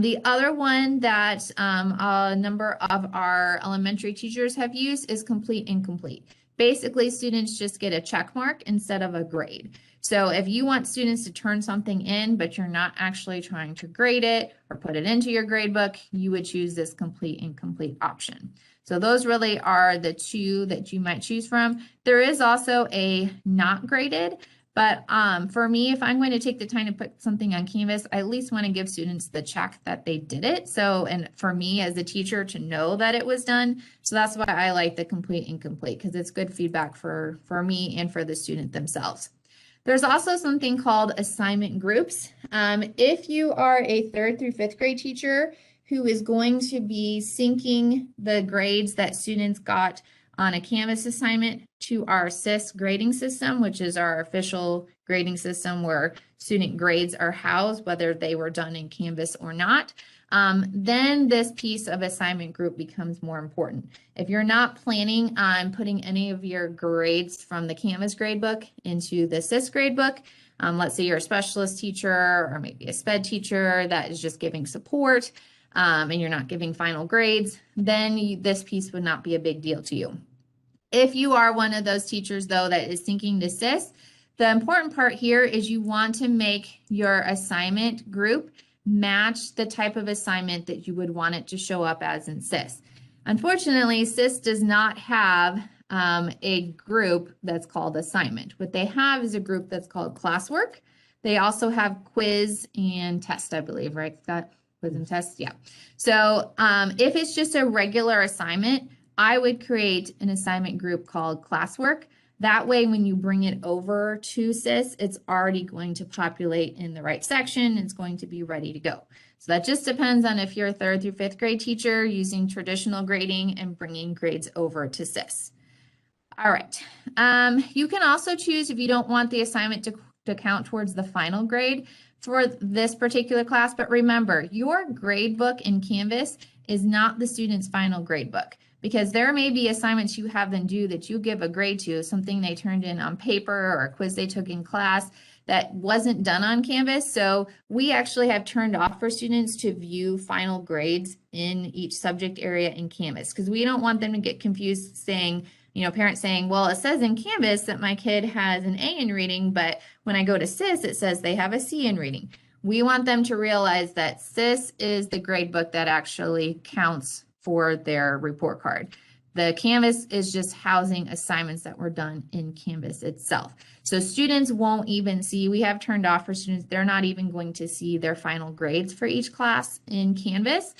The other one that a number of our elementary teachers have used is complete incomplete. Basically, students just get a check mark instead of a grade. So if you want students to turn something in, but you're not actually trying to grade it or put it into your grade book, you would choose this complete incomplete option. So those really are the two that you might choose from. There is also a not graded. But for me, if I'm going to take the time to put something on Canvas, I at least want to give students the check that they did it. So, and for me as a teacher to know that it was done. So that's why I like the complete incomplete, because it's good feedback for me and for the student themselves. There's also something called assignment groups. If you are a 3rd through 5th grade teacher who is going to be syncing the grades that students got on a Canvas assignment to our SIS grading system, which is our official grading system where student grades are housed, whether they were done in Canvas or not, then this piece of assignment group becomes more important. If you're not planning on putting any of your grades from the Canvas gradebook into the SIS gradebook, let's say you're a specialist teacher or maybe a SPED teacher that is just giving support, and you're not giving final grades, then this piece would not be a big deal to you. If you are one of those teachers, though, that is syncing to SIS, the important part here is you want to make your assignment group match the type of assignment that you would want it to show up as in SIS. Unfortunately, SIS does not have a group that's called assignment. What they have is a group that's called classwork. They also have quiz and test, I believe, right, Scott? Quiz and test, yeah. So if it's just a regular assignment, I would create an assignment group called classwork. That way, when you bring it over to SIS, it's already going to populate in the right section. It's going to be ready to go. So that just depends on if you're a 3rd through 5th grade teacher using traditional grading and bringing grades over to SIS. All right. You can also choose if you don't want the assignment to count towards the final grade for this particular class. But remember, your grade book in Canvas is not the student's final grade book, because there may be assignments you have them do that you give a grade to, something they turned in on paper or a quiz they took in class that wasn't done on Canvas. So we actually have turned off for students to view final grades in each subject area in Canvas, because we don't want them to get confused saying, you know, parents saying, well, it says in Canvas that my kid has an A in reading, but when I go to SIS, it says they have a C in reading. We want them to realize that SIS is the grade book that actually counts for their report card. The Canvas is just housing assignments that were done in Canvas itself. So students won't even see, we have turned off for students, they're not even going to see their final grades for each class in Canvas.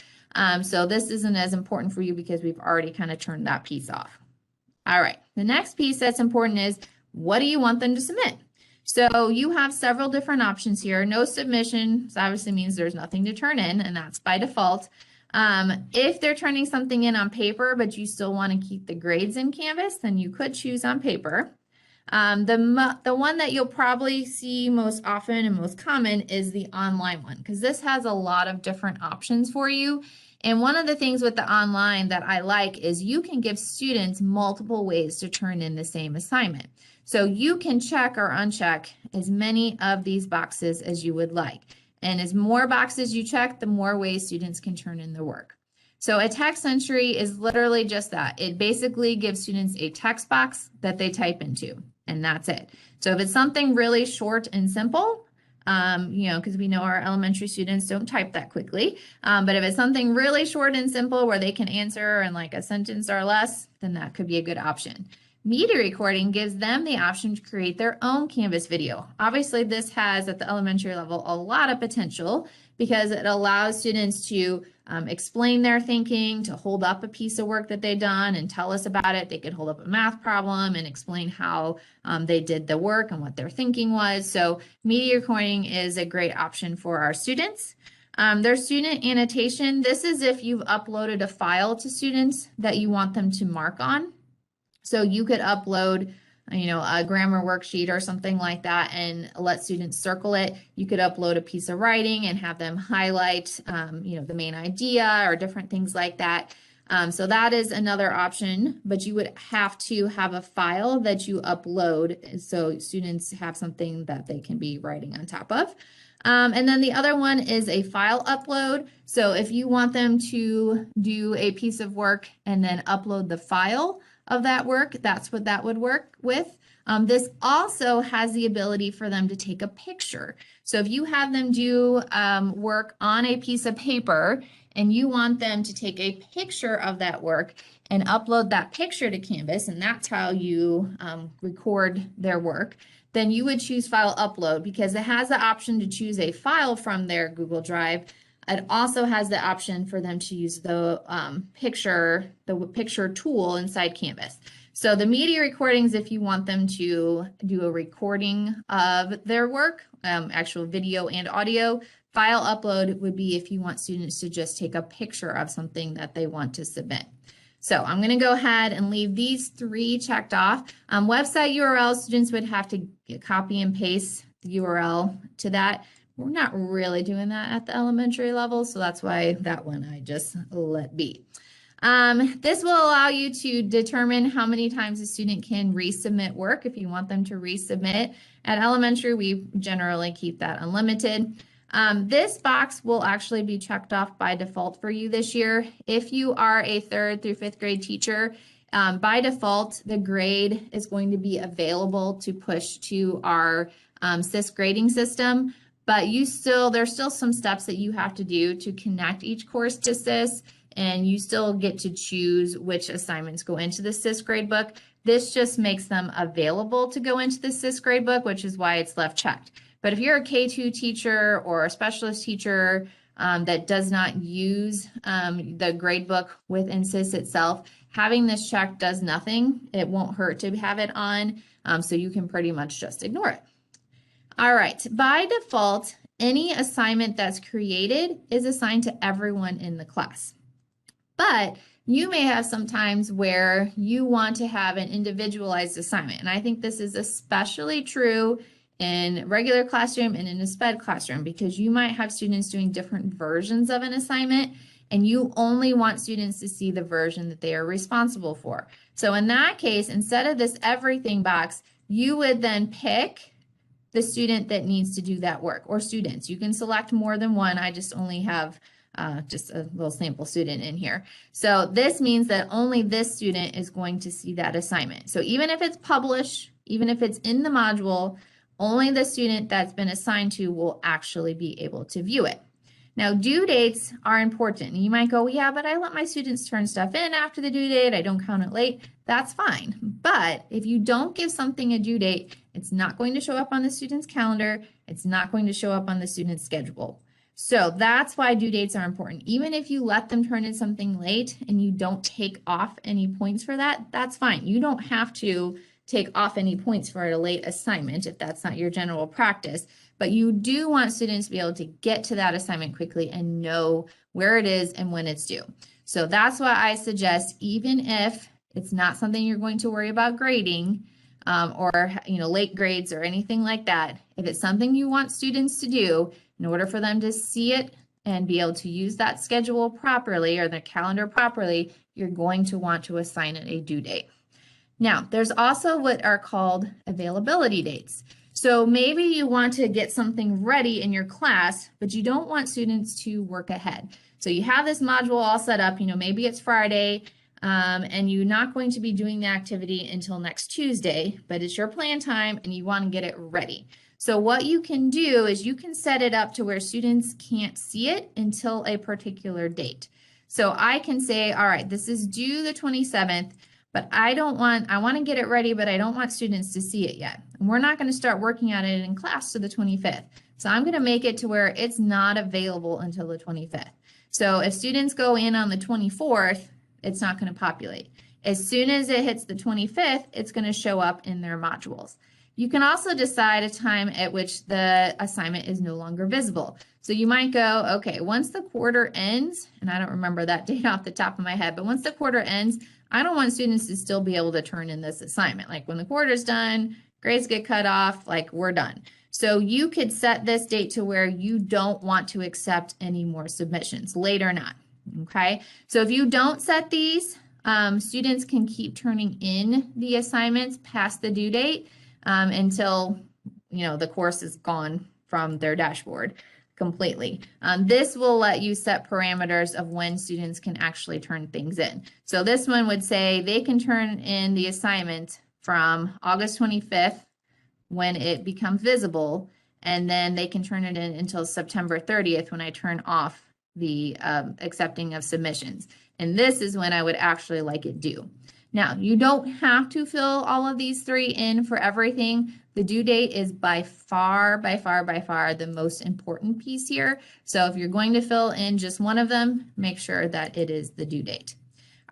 So this isn't as important for you because we've already kind of turned that piece off. All right, the next piece that's important is, what do you want them to submit? So you have several different options here. No submission obviously means there's nothing to turn in, and that's by default. If they're turning something in on paper, but you still want to keep the grades in Canvas, then you could choose on paper. The one that you'll probably see most often and most common is the online one, because this has a lot of different options for you. And one of the things with the online that I like is you can give students multiple ways to turn in the same assignment. So you can check or uncheck as many of these boxes as you would like. And as more boxes you check, the more ways students can turn in their work. So a text entry is literally just that. It basically gives students a text box that they type into, and that's it. So if it's something really short and simple, you know, because we know our elementary students don't type that quickly. But if it's something really short and simple where they can answer in like a sentence or less, then that could be a good option. Media recording gives them the option to create their own Canvas video. Obviously, this has at the elementary level a lot of potential because it allows students to explain their thinking, to hold up a piece of work that they've done and tell us about it. They could hold up a math problem and explain how they did the work and what their thinking was. So media recording is a great option for our students. There's student annotation. This is if you've uploaded a file to students that you want them to mark on. So you could upload, you know, a grammar worksheet or something like that and let students circle it. You could upload a piece of writing and have them highlight, you know, the main idea or different things like that. So that is another option, but you would have to have a file that you upload so students have something that they can be writing on top of. And then the other one is a file upload. So if you want them to do a piece of work and then upload the file of that work, that's what that would work with. This also has the ability for them to take a picture. So if you have them do work on a piece of paper and you want them to take a picture of that work and upload that picture to Canvas, and that's how you record their work, then you would choose File Upload because it has the option to choose a file from their Google Drive. It also has the option for them to use the picture tool inside Canvas. So the media recordings, if you want them to do a recording of their work, actual video and audio. File upload would be if you want students to just take a picture of something that they want to submit. So I'm going to go ahead and leave these 3 checked off. Website URL, students would have to copy and paste the URL to that. We're not really doing that at the elementary level, so that's why that one I just let be. This will allow you to determine how many times a student can resubmit work if you want them to resubmit. At elementary, we generally keep that unlimited. This box will actually be checked off by default for you this year. If you are a 3rd through 5th grade teacher, by default, the grade is going to be available to push to our SIS grading system, but there's still some steps that you have to do to connect each course to SIS, and you still get to choose which assignments go into the SIS gradebook. This just makes them available to go into the SIS gradebook, which is why it's left checked. But if you're a K-2 teacher or a specialist teacher that does not use the gradebook within SIS itself, having this checked does nothing. It won't hurt to have it on, so you can pretty much just ignore it. All right, by default, any assignment that's created is assigned to everyone in the class. But you may have some times where you want to have an individualized assignment, and I think this is especially true in regular classroom and in a SPED classroom because you might have students doing different versions of an assignment and you only want students to see the version that they are responsible for. So in that case, instead of this everything box, you would then pick the student that needs to do that work, or students. You can select more than one. I just only have just a little sample student in here. So this means that only this student is going to see that assignment. So even if it's published, even if it's in the module, only the student that's been assigned to will actually be able to view it. Now, due dates are important. You might go, well, yeah, but I let my students turn stuff in after the due date. I don't count it late. That's fine. But if you don't give something a due date, it's not going to show up on the student's calendar. It's not going to show up on the student's schedule. So that's why due dates are important. Even if you let them turn in something late and you don't take off any points for that, that's fine. You don't have to take off any points for a late assignment if that's not your general practice, but you do want students to be able to get to that assignment quickly and know where it is and when it's due. So that's why I suggest, even if it's not something you're going to worry about grading or late grades or anything like that, if it's something you want students to do in order for them to see it and be able to use that schedule properly or the calendar properly, you're going to want to assign it a due date. Now, there's also what are called availability dates. So maybe you want to get something ready in your class, but you don't want students to work ahead. So you have this module all set up, maybe it's Friday, and you're not going to be doing the activity until next Tuesday, but it's your plan time and you want to get it ready. So what you can do is you can set it up to where students can't see it until a particular date. So I can say, all right, this is due the 27th, but I want to get it ready, but I don't want students to see it yet. And we're not going to start working on it in class to the 25th. So I'm going to make it to where it's not available until the 25th. So if students go in on the 24th, it's not going to populate. As soon as it hits the 25th, it's going to show up in their modules. You can also decide a time at which the assignment is no longer visible. So you might go, okay, once the quarter ends, and I don't remember that date off the top of my head, but once the quarter ends, I don't want students to still be able to turn in this assignment. Like when the quarter's done, grades get cut off, like we're done. So you could set this date to where you don't want to accept any more submissions, late or not, okay? So if you don't set these, students can keep turning in the assignments past the due date until, the course is gone from their dashboard completely. This will let you set parameters of when students can actually turn things in. So this one would say they can turn in the assignment from August 25th when it becomes visible, and then they can turn it in until September 30th when I turn off the accepting of submissions. And this is when I would actually like it due. Now, you don't have to fill all of these three in for everything. The due date is by far the most important piece here. So if you're going to fill in just one of them, make sure that it is the due date.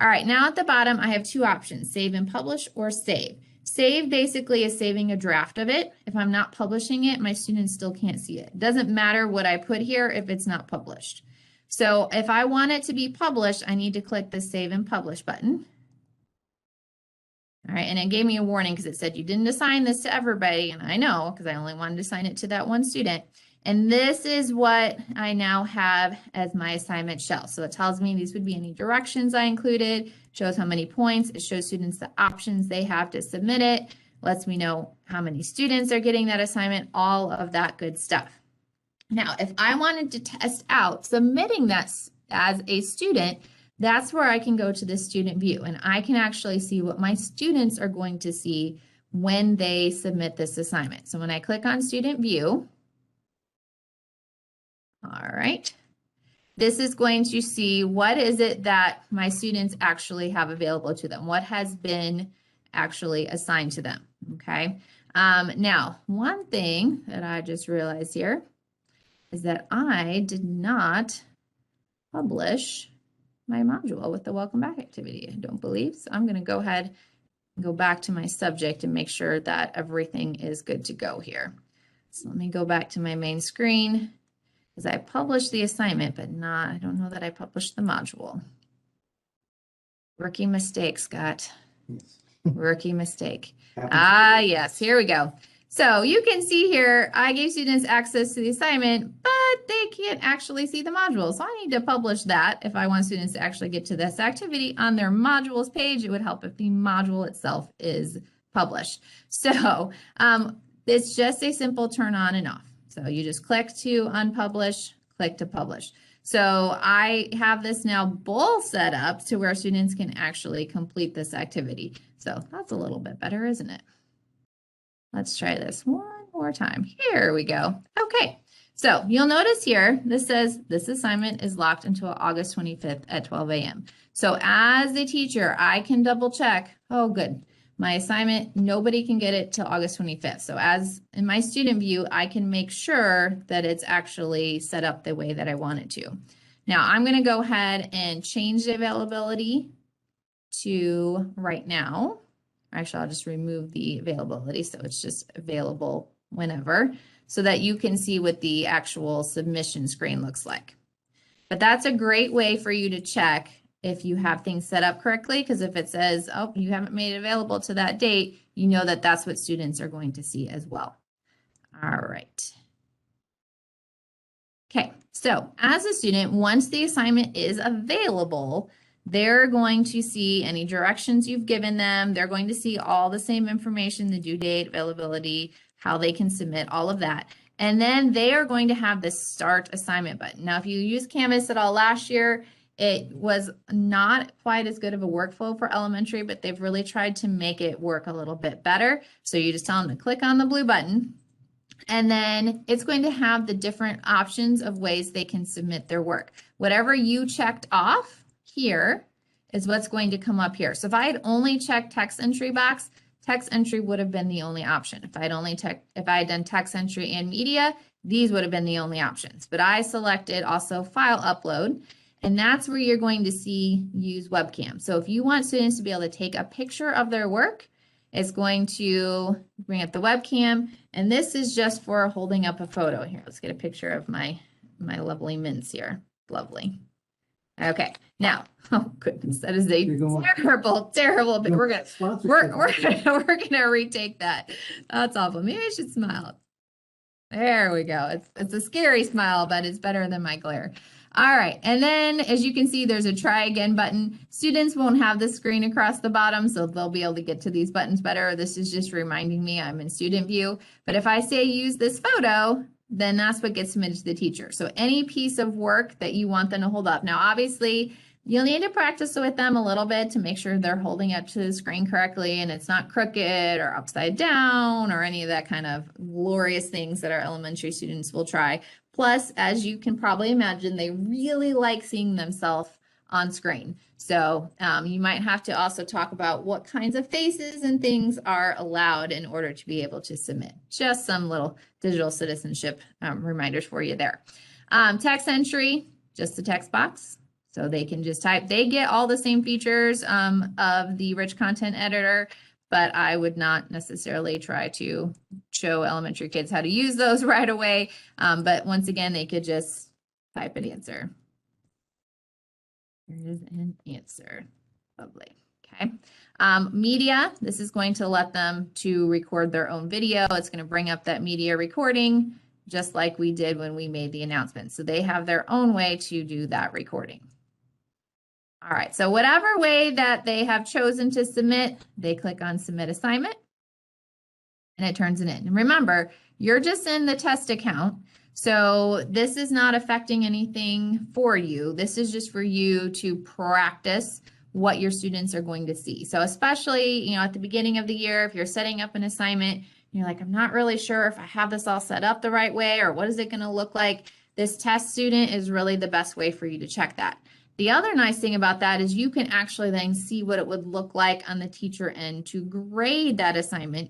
All right, now at the bottom, I have two options, save and publish or save. Save basically is saving a draft of it. If I'm not publishing it, my students still can't see it. It doesn't matter what I put here if it's not published. So if I want it to be published, I need to click the Save and Publish button. All right, and it gave me a warning because it said you didn't assign this to everybody, and I know because I only wanted to assign it to that one student. And this is what I now have as my assignment shell. So it tells me these would be any directions I included, shows how many points, it shows students the options they have to submit it, lets me know how many students are getting that assignment, all of that good stuff. Now, if I wanted to test out submitting that as a student, that's where I can go to the student view and I can actually see what my students are going to see when they submit this assignment. So when I click on student view, all right, this is going to see what is it that my students actually have available to them, what has been actually assigned to them, okay? Now, one thing that I just realized here is that I did not publish my module with the welcome back activity, I don't believe. So I'm going to go ahead and go back to my subject and make sure that everything is good to go here. So let me go back to my main screen because I published the assignment, but I don't know that I published the module. Rookie mistake, Scott. Yes. Rookie mistake. Yes, here we go. So you can see here, I gave students access to the assignment, but they can't actually see the module. So I need to publish that if I want students to actually get to this activity on their modules page. It would help if the module itself is published. So it's just a simple turn on and off. So you just click to unpublish, click to publish. So I have this now both set up to where students can actually complete this activity. So that's a little bit better, isn't it? Let's try this one more time. Here we go. Okay, so you'll notice here, this says this assignment is locked until August 25th at 12 a.m. So as a teacher, I can double check, oh good, my assignment, nobody can get it till August 25th. So as in my student view, I can make sure that it's actually set up the way that I want it to. Now I'm gonna go ahead and change the availability to right now. Actually, I'll just remove the availability so it's just available whenever so that you can see what the actual submission screen looks like. But that's a great way for you to check if you have things set up correctly, because if it says, oh, you haven't made it available to that date, you know that that's what students are going to see as well. All right. Okay, so as a student, once the assignment is available, they're going to see any directions you've given them. They're going to see all the same information, the due date, availability, how they can submit, all of that. And then they are going to have the start assignment button. Now, if you used Canvas at all last year, it was not quite as good of a workflow for elementary, but they've really tried to make it work a little bit better. So you just tell them to click on the blue button. And then it's going to have the different options of ways they can submit their work. Whatever you checked off here is what's going to come up here. So if I had only checked text entry box, text entry would have been the only option. If I had done text entry and media, these would have been the only options. But I selected also file upload, and that's where you're going to see use webcam. So if you want students to be able to take a picture of their work, it's going to bring up the webcam, and this is just for holding up a photo. Here, let's get a picture of my lovely mints here. Lovely. Okay, now, oh goodness, that is a terrible bit. We're gonna retake that. That's awful. Maybe I should smile. There we go. It's a scary smile, but it's better than my glare. All right, and then as you can see, there's a try again button. Students won't have the screen across the bottom, so they'll be able to get to these buttons better. This is just reminding me I'm in student view. But if I say use this photo, then that's what gets submitted to the teacher. So any piece of work that you want them to hold up. Now, obviously, you'll need to practice with them a little bit to make sure they're holding up to the screen correctly and it's not crooked or upside down or any of that kind of glorious things that our elementary students will try. Plus, as you can probably imagine, they really like seeing themselves on screen. So you might have to also talk about what kinds of faces and things are allowed in order to be able to submit. Just some little digital citizenship reminders for you there. Text entry, just a text box. So they can just type. They get all the same features of the rich content editor, but I would not necessarily try to show elementary kids how to use those right away. But once again, they could just type an answer. There is an answer. Lovely. Okay. Media, this is going to let them to record their own video. It's going to bring up that media recording, just like we did when we made the announcement. So they have their own way to do that recording. All right, so whatever way that they have chosen to submit, they click on Submit Assignment, and it turns it in. And remember, you're just in the test account, so this is not affecting anything for you. This is just for you to practice what your students are going to see. So especially, at the beginning of the year, if you're setting up an assignment, you're like, I'm not really sure if I have this all set up the right way, or what is it going to look like? This test student is really the best way for you to check that. The other nice thing about that is you can actually then see what it would look like on the teacher end to grade that assignment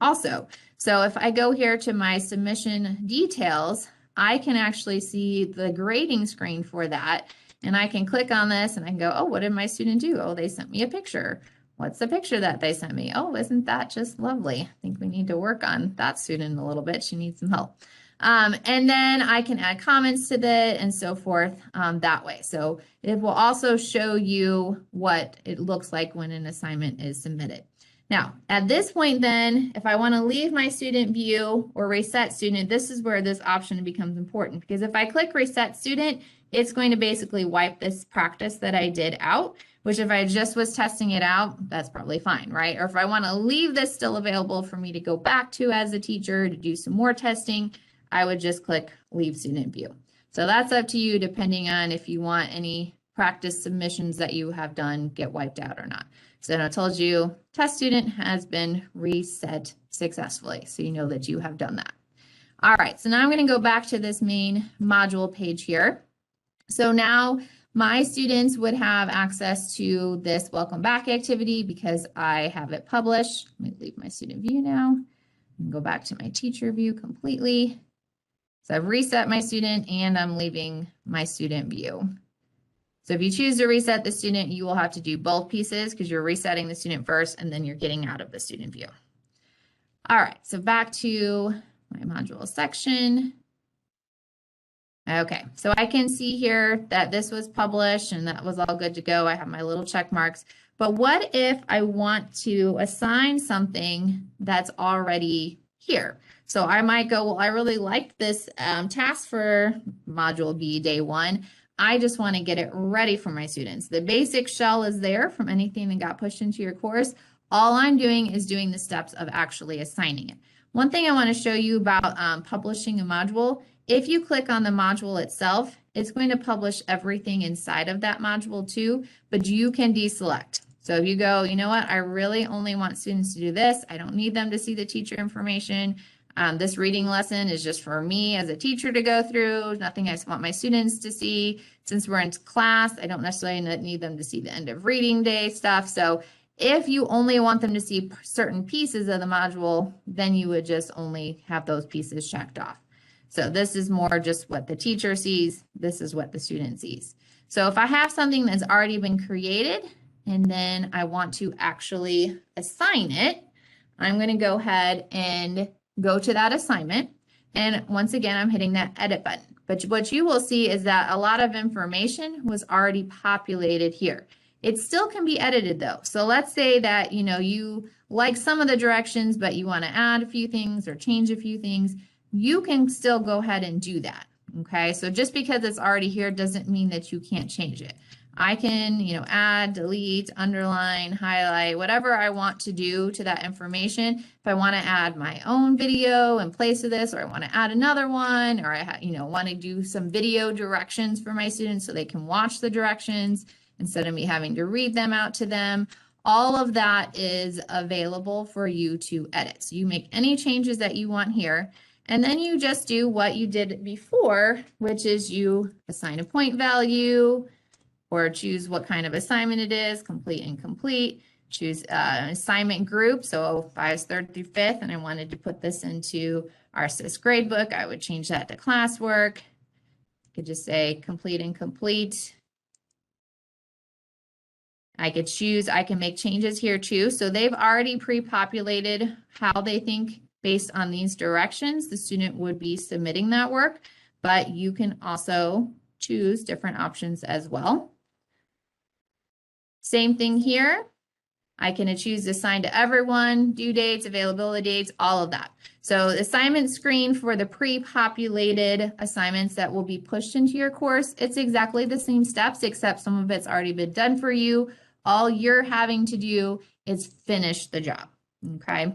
also. So if I go here to my submission details, I can actually see the grading screen for that. And I can click on this and I can go, oh, what did my student do? Oh, they sent me a picture. What's the picture that they sent me? Oh, isn't that just lovely? I think we need to work on that student a little bit. She needs some help. And then I can add comments to that and so forth that way. So it will also show you what it looks like when an assignment is submitted. Now, at this point then, if I want to leave my student view or reset student, this is where this option becomes important, because if I click reset student, it's going to basically wipe this practice that I did out, which if I just was testing it out, that's probably fine, right? Or if I want to leave this still available for me to go back to as a teacher to do some more testing, I would just click leave student view. So that's up to you depending on if you want any practice submissions that you have done get wiped out or not. So I told you test student has been reset successfully. So you know that you have done that. All right, so now I'm going to go back to this main module page here. So now my students would have access to this welcome back activity because I have it published. Let me leave my student view now and go back to my teacher view completely. So I've reset my student and I'm leaving my student view. So if you choose to reset the student, you will have to do both pieces because you're resetting the student first and then you're getting out of the student view. All right, so back to my module section. Okay, so I can see here that this was published and that was all good to go. I have my little check marks. But what if I want to assign something that's already here? So I might go, well, I really liked this task for Module B, Day 1. I just want to get it ready for my students. The basic shell is there from anything that got pushed into your course. All I'm doing is doing the steps of actually assigning it. One thing I want to show you about publishing a module, if you click on the module itself, it's going to publish everything inside of that module too, but you can deselect. So if you go, you know what, I really only want students to do this. I don't need them to see the teacher information. This reading lesson is just for me as a teacher to go through. Nothing I just want my students to see. Since we're in class, I don't necessarily need them to see the end of reading day stuff. So if you only want them to see certain pieces of the module, then you would just only have those pieces checked off. So this is more just what the teacher sees. This is what the student sees. So if I have something that's already been created and then I want to actually assign it, I'm going to go ahead and go to that assignment. And once again, I'm hitting that edit button. But what you will see is that a lot of information was already populated here. It still can be edited though. So let's say that, you like some of the directions, but you want to add a few things or change a few things. You can still go ahead and do that. Okay. So just because it's already here doesn't mean that you can't change it. I can, add, delete, underline, highlight, whatever I want to do to that information. If I want to add my own video in place of this, or I want to add another one, or I, want to do some video directions for my students so they can watch the directions instead of me having to read them out to them. All of that is available for you to edit. So you make any changes that you want here, and then you just do what you did before, which is you assign a point value, or choose what kind of assignment it is, complete, incomplete, choose an assignment group. So if I was 3rd through 5th and I wanted to put this into our SIS gradebook, I would change that to classwork. I could just say complete, incomplete. I could choose, I can make changes here too. So they've already pre-populated how they think based on these directions the student would be submitting that work, but you can also choose different options as well. Same thing here. I can choose assign to everyone, due dates, availability dates, all of that. So the assignment screen for the pre-populated assignments that will be pushed into your course, it's exactly the same steps, except some of it's already been done for you. All you're having to do is finish the job, okay?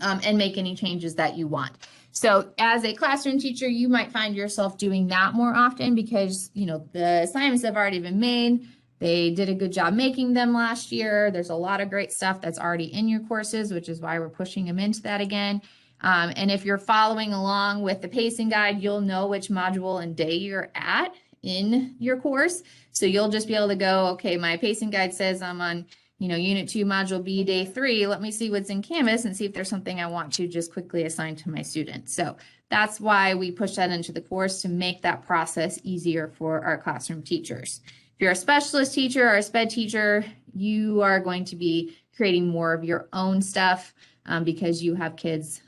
And make any changes that you want. So as a classroom teacher, you might find yourself doing that more often because, the assignments have already been made. They did a good job making them last year. There's a lot of great stuff that's already in your courses, which is why we're pushing them into that again. And if you're following along with the pacing guide, you'll know which module and day you're at in your course. So you'll just be able to go, okay, my pacing guide says I'm on, Unit 2, Module B, Day 3. Let me see what's in Canvas and see if there's something I want to just quickly assign to my students. So that's why we push that into the course, to make that process easier for our classroom teachers. If you're a specialist teacher or a SPED teacher, you are going to be creating more of your own stuff because you have kids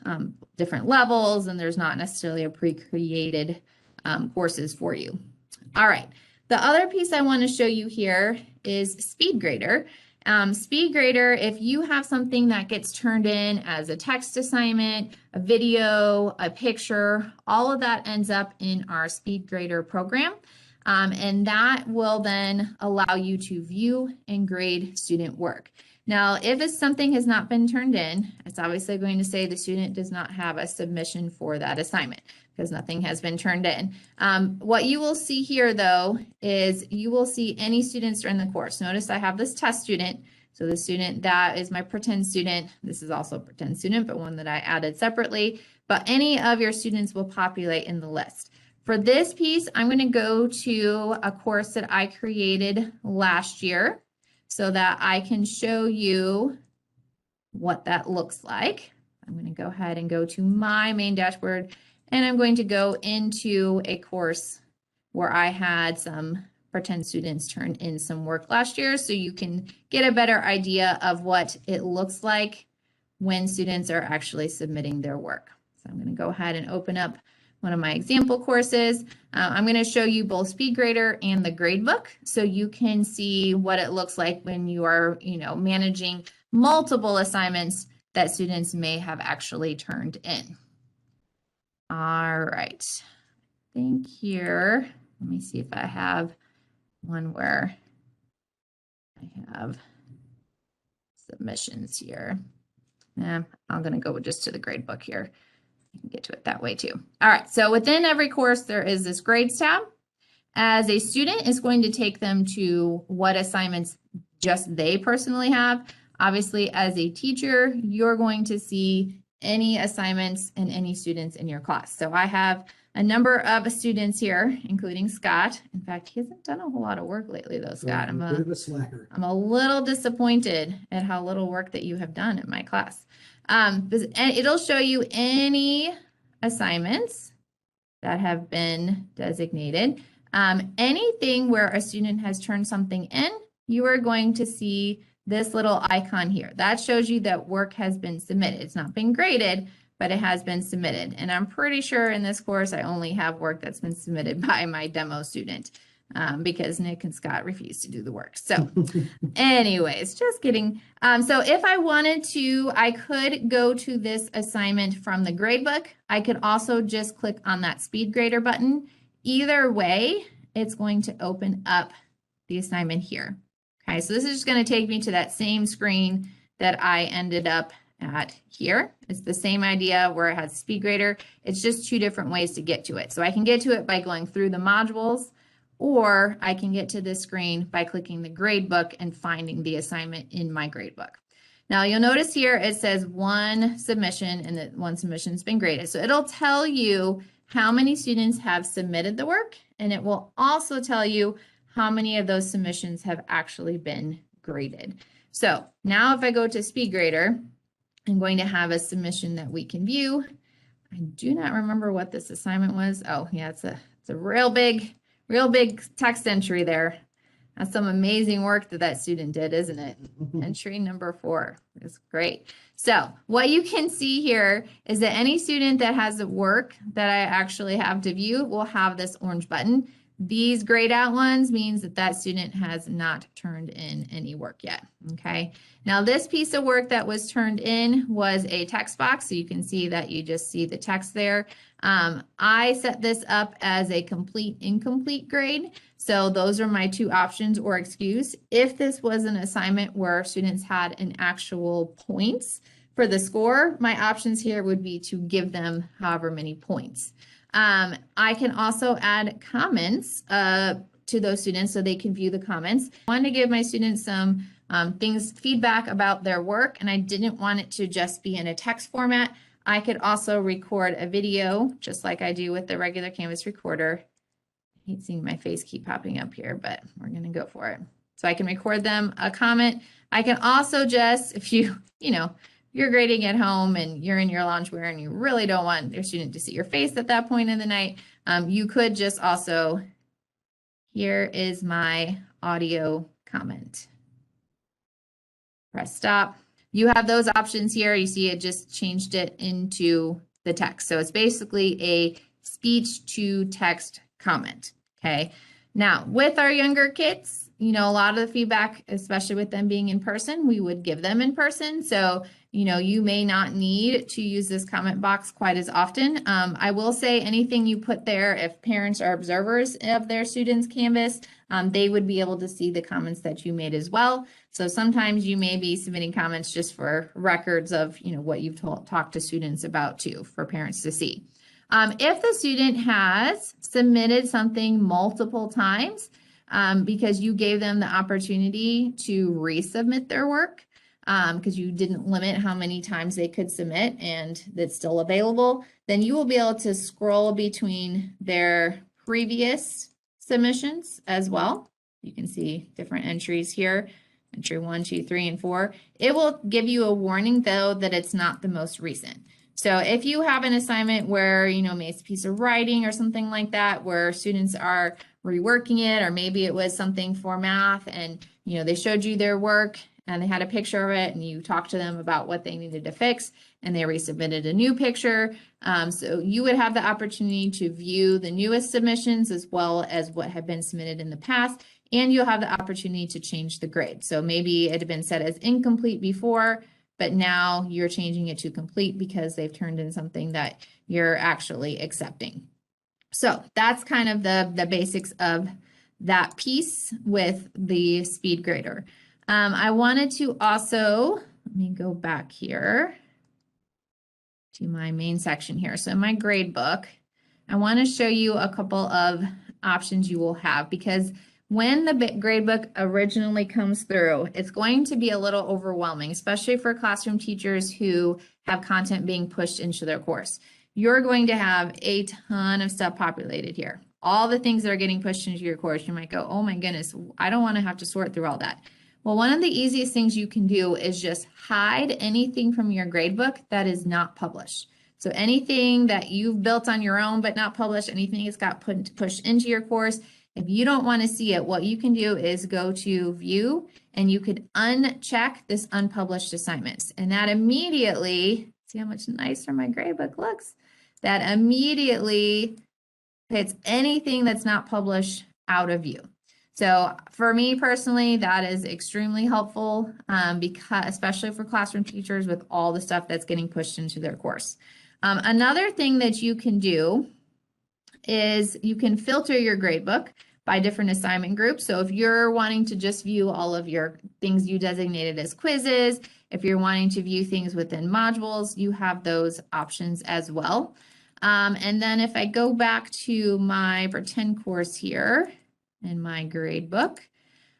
different levels and there's not necessarily a pre-created courses for you. All right, the other piece I want to show you here is SpeedGrader. SpeedGrader, if you have something that gets turned in as a text assignment, a video, a picture, all of that ends up in our SpeedGrader program. And that will then allow you to view and grade student work. Now, if something has not been turned in, it's obviously going to say the student does not have a submission for that assignment because nothing has been turned in. What you will see here, though, is you will see any students during the course. Notice I have this test student. So the student that is my pretend student. This is also a pretend student, but one that I added separately. But any of your students will populate in the list. For this piece, I'm going to go to a course that I created last year so that I can show you what that looks like. I'm going to go ahead and go to my main dashboard, and I'm going to go into a course where I had some pretend students turn in some work last year so you can get a better idea of what it looks like when students are actually submitting their work. So I'm going to go ahead and open up one of my example courses. I'm going to show you both SpeedGrader and the gradebook so you can see what it looks like when you are, managing multiple assignments that students may have actually turned in. All right, I think here, let me see if I have one where I have submissions here. I'm going to go just to the gradebook here. You can get to it that way too. All right, so within every course, there is this grades tab. As a student, it's going to take them to what assignments just they personally have. Obviously, as a teacher, you're going to see any assignments and any students in your class. So I have a number of students here, including Scott. In fact, he hasn't done a whole lot of work lately though, Scott. I'm a bit of a slacker. I'm a little disappointed at how little work that you have done in my class. It'll show you any assignments that have been designated. Anything where a student has turned something in, you are going to see this little icon here. That shows you that work has been submitted. It's not been graded, but it has been submitted. And I'm pretty sure in this course, I only have work that's been submitted by my demo student because Nick and Scott refused to do the work. So anyways, just kidding. So if I wanted to, I could go to this assignment from the gradebook. I could also just click on that SpeedGrader button. Either way, it's going to open up the assignment here. Okay, so this is just going to take me to that same screen that I ended up at here. It's the same idea where it has speed grader. It's just two different ways to get to it. So I can get to it by going through the modules, or I can get to this screen by clicking the grade book and finding the assignment in my grade book. Now you'll notice here it says one submission and that one submission's been graded. So it'll tell you how many students have submitted the work, and it will also tell you how many of those submissions have actually been graded. So now if I go to SpeedGrader, I'm going to have a submission that we can view. I do not remember what this assignment was. Oh yeah, it's a real big text entry there. That's some amazing work that student did, isn't it? Entry number 4 is great. So what you can see here is that any student that has the work that I actually have to view will have this orange button. These grayed out ones means that student has not turned in any work yet, okay? Now this piece of work that was turned in was a text box, so you can see that you just see the text there. I set this up as a complete incomplete grade, so those are my two options or excuse. If this was an assignment where students had an actual points for the score, my options here would be to give them however many points. I can also add comments to those students so they can view the comments. I wanted to give my students some feedback about their work, and I didn't want it to just be in a text format. I could also record a video just like I do with the regular Canvas recorder. I hate seeing my face keep popping up here, but we're going to go for it. So I can record them a comment. I can also just, if you're grading at home and you're in your loungewear and you really don't want your student to see your face at that point in the night, you could just also, here is my audio comment. Press stop. You have those options here. You see it just changed it into the text. So it's basically a speech to text comment, okay? Now, with our younger kids, a lot of the feedback, especially with them being in person, we would give them in person. So, you may not need to use this comment box quite as often. I will say anything you put there, if parents are observers of their students' Canvas, they would be able to see the comments that you made as well. So sometimes you may be submitting comments just for records of, what you've talked to students about too, for parents to see. If the student has submitted something multiple times, because you gave them the opportunity to resubmit their work, because you didn't limit how many times they could submit and that's still available, then you will be able to scroll between their previous submissions as well. You can see different entries here, entry 1, 2, 3, and 4. It will give you a warning though that it's not the most recent. So if you have an assignment where, maybe it's a piece of writing or something like that, where students are reworking it, or maybe it was something for math and, they showed you their work and they had a picture of it and you talked to them about what they needed to fix and they resubmitted a new picture. So you would have the opportunity to view the newest submissions as well as what had been submitted in the past, and you'll have the opportunity to change the grade. So maybe it had been set as incomplete before, but now you're changing it to complete because they've turned in something that you're actually accepting. So that's kind of the basics of that piece with the speed grader. I wanted to also, let me go back here to my main section here. So in my grade book, I want to show you a couple of options you will have, because when the grade book originally comes through, it's going to be a little overwhelming, especially for classroom teachers who have content being pushed into their course. You're going to have a ton of stuff populated here. All the things that are getting pushed into your course, you might go, oh my goodness, I don't want to have to sort through all that. Well, one of the easiest things you can do is just hide anything from your gradebook that is not published. So anything that you've built on your own but not published, anything that's got pushed into your course, if you don't want to see it, what you can do is go to View, and you could uncheck this Unpublished Assignments. And that immediately, see how much nicer my gradebook looks? That immediately puts anything that's not published out of view. So for me personally, that is extremely helpful, because especially for classroom teachers with all the stuff that's getting pushed into their course. Another thing that you can do is you can filter your gradebook by different assignment groups. So if you're wanting to just view all of your things you designated as quizzes, if you're wanting to view things within modules, you have those options as well. And then if I go back to my pretend course here in my grade book,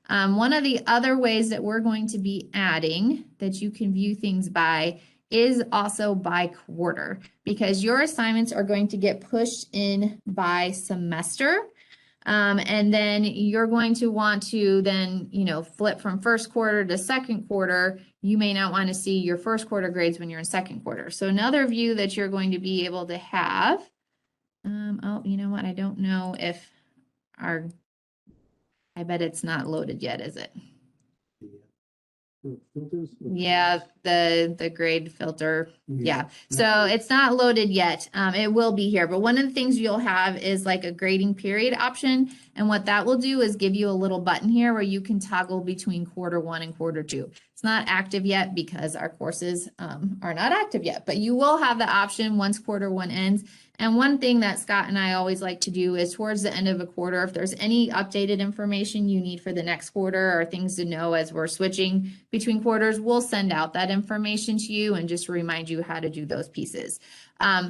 one of the other ways that we're going to be adding that you can view things by is also by quarter, because your assignments are going to get pushed in by semester. And then you're going to want to then, flip from first quarter to second quarter. You may not want to see your first quarter grades when you're in second quarter. So another view that you're going to be able to have, oh, you know what? I don't know if I bet it's not loaded yet, is it? Filters? Yeah, the grade filter. Yeah. So it's not loaded yet. It will be here, but one of the things you'll have is like a grading period option. And what that will do is give you a little button here where you can toggle between quarter 1 and quarter 2. It's not active yet because our courses are not active yet, but you will have the option once quarter 1 ends. And one thing that Scott and I always like to do is towards the end of a quarter, if there's any updated information you need for the next quarter or things to know as we're switching between quarters, we'll send out that information to you and just remind you how to do those pieces.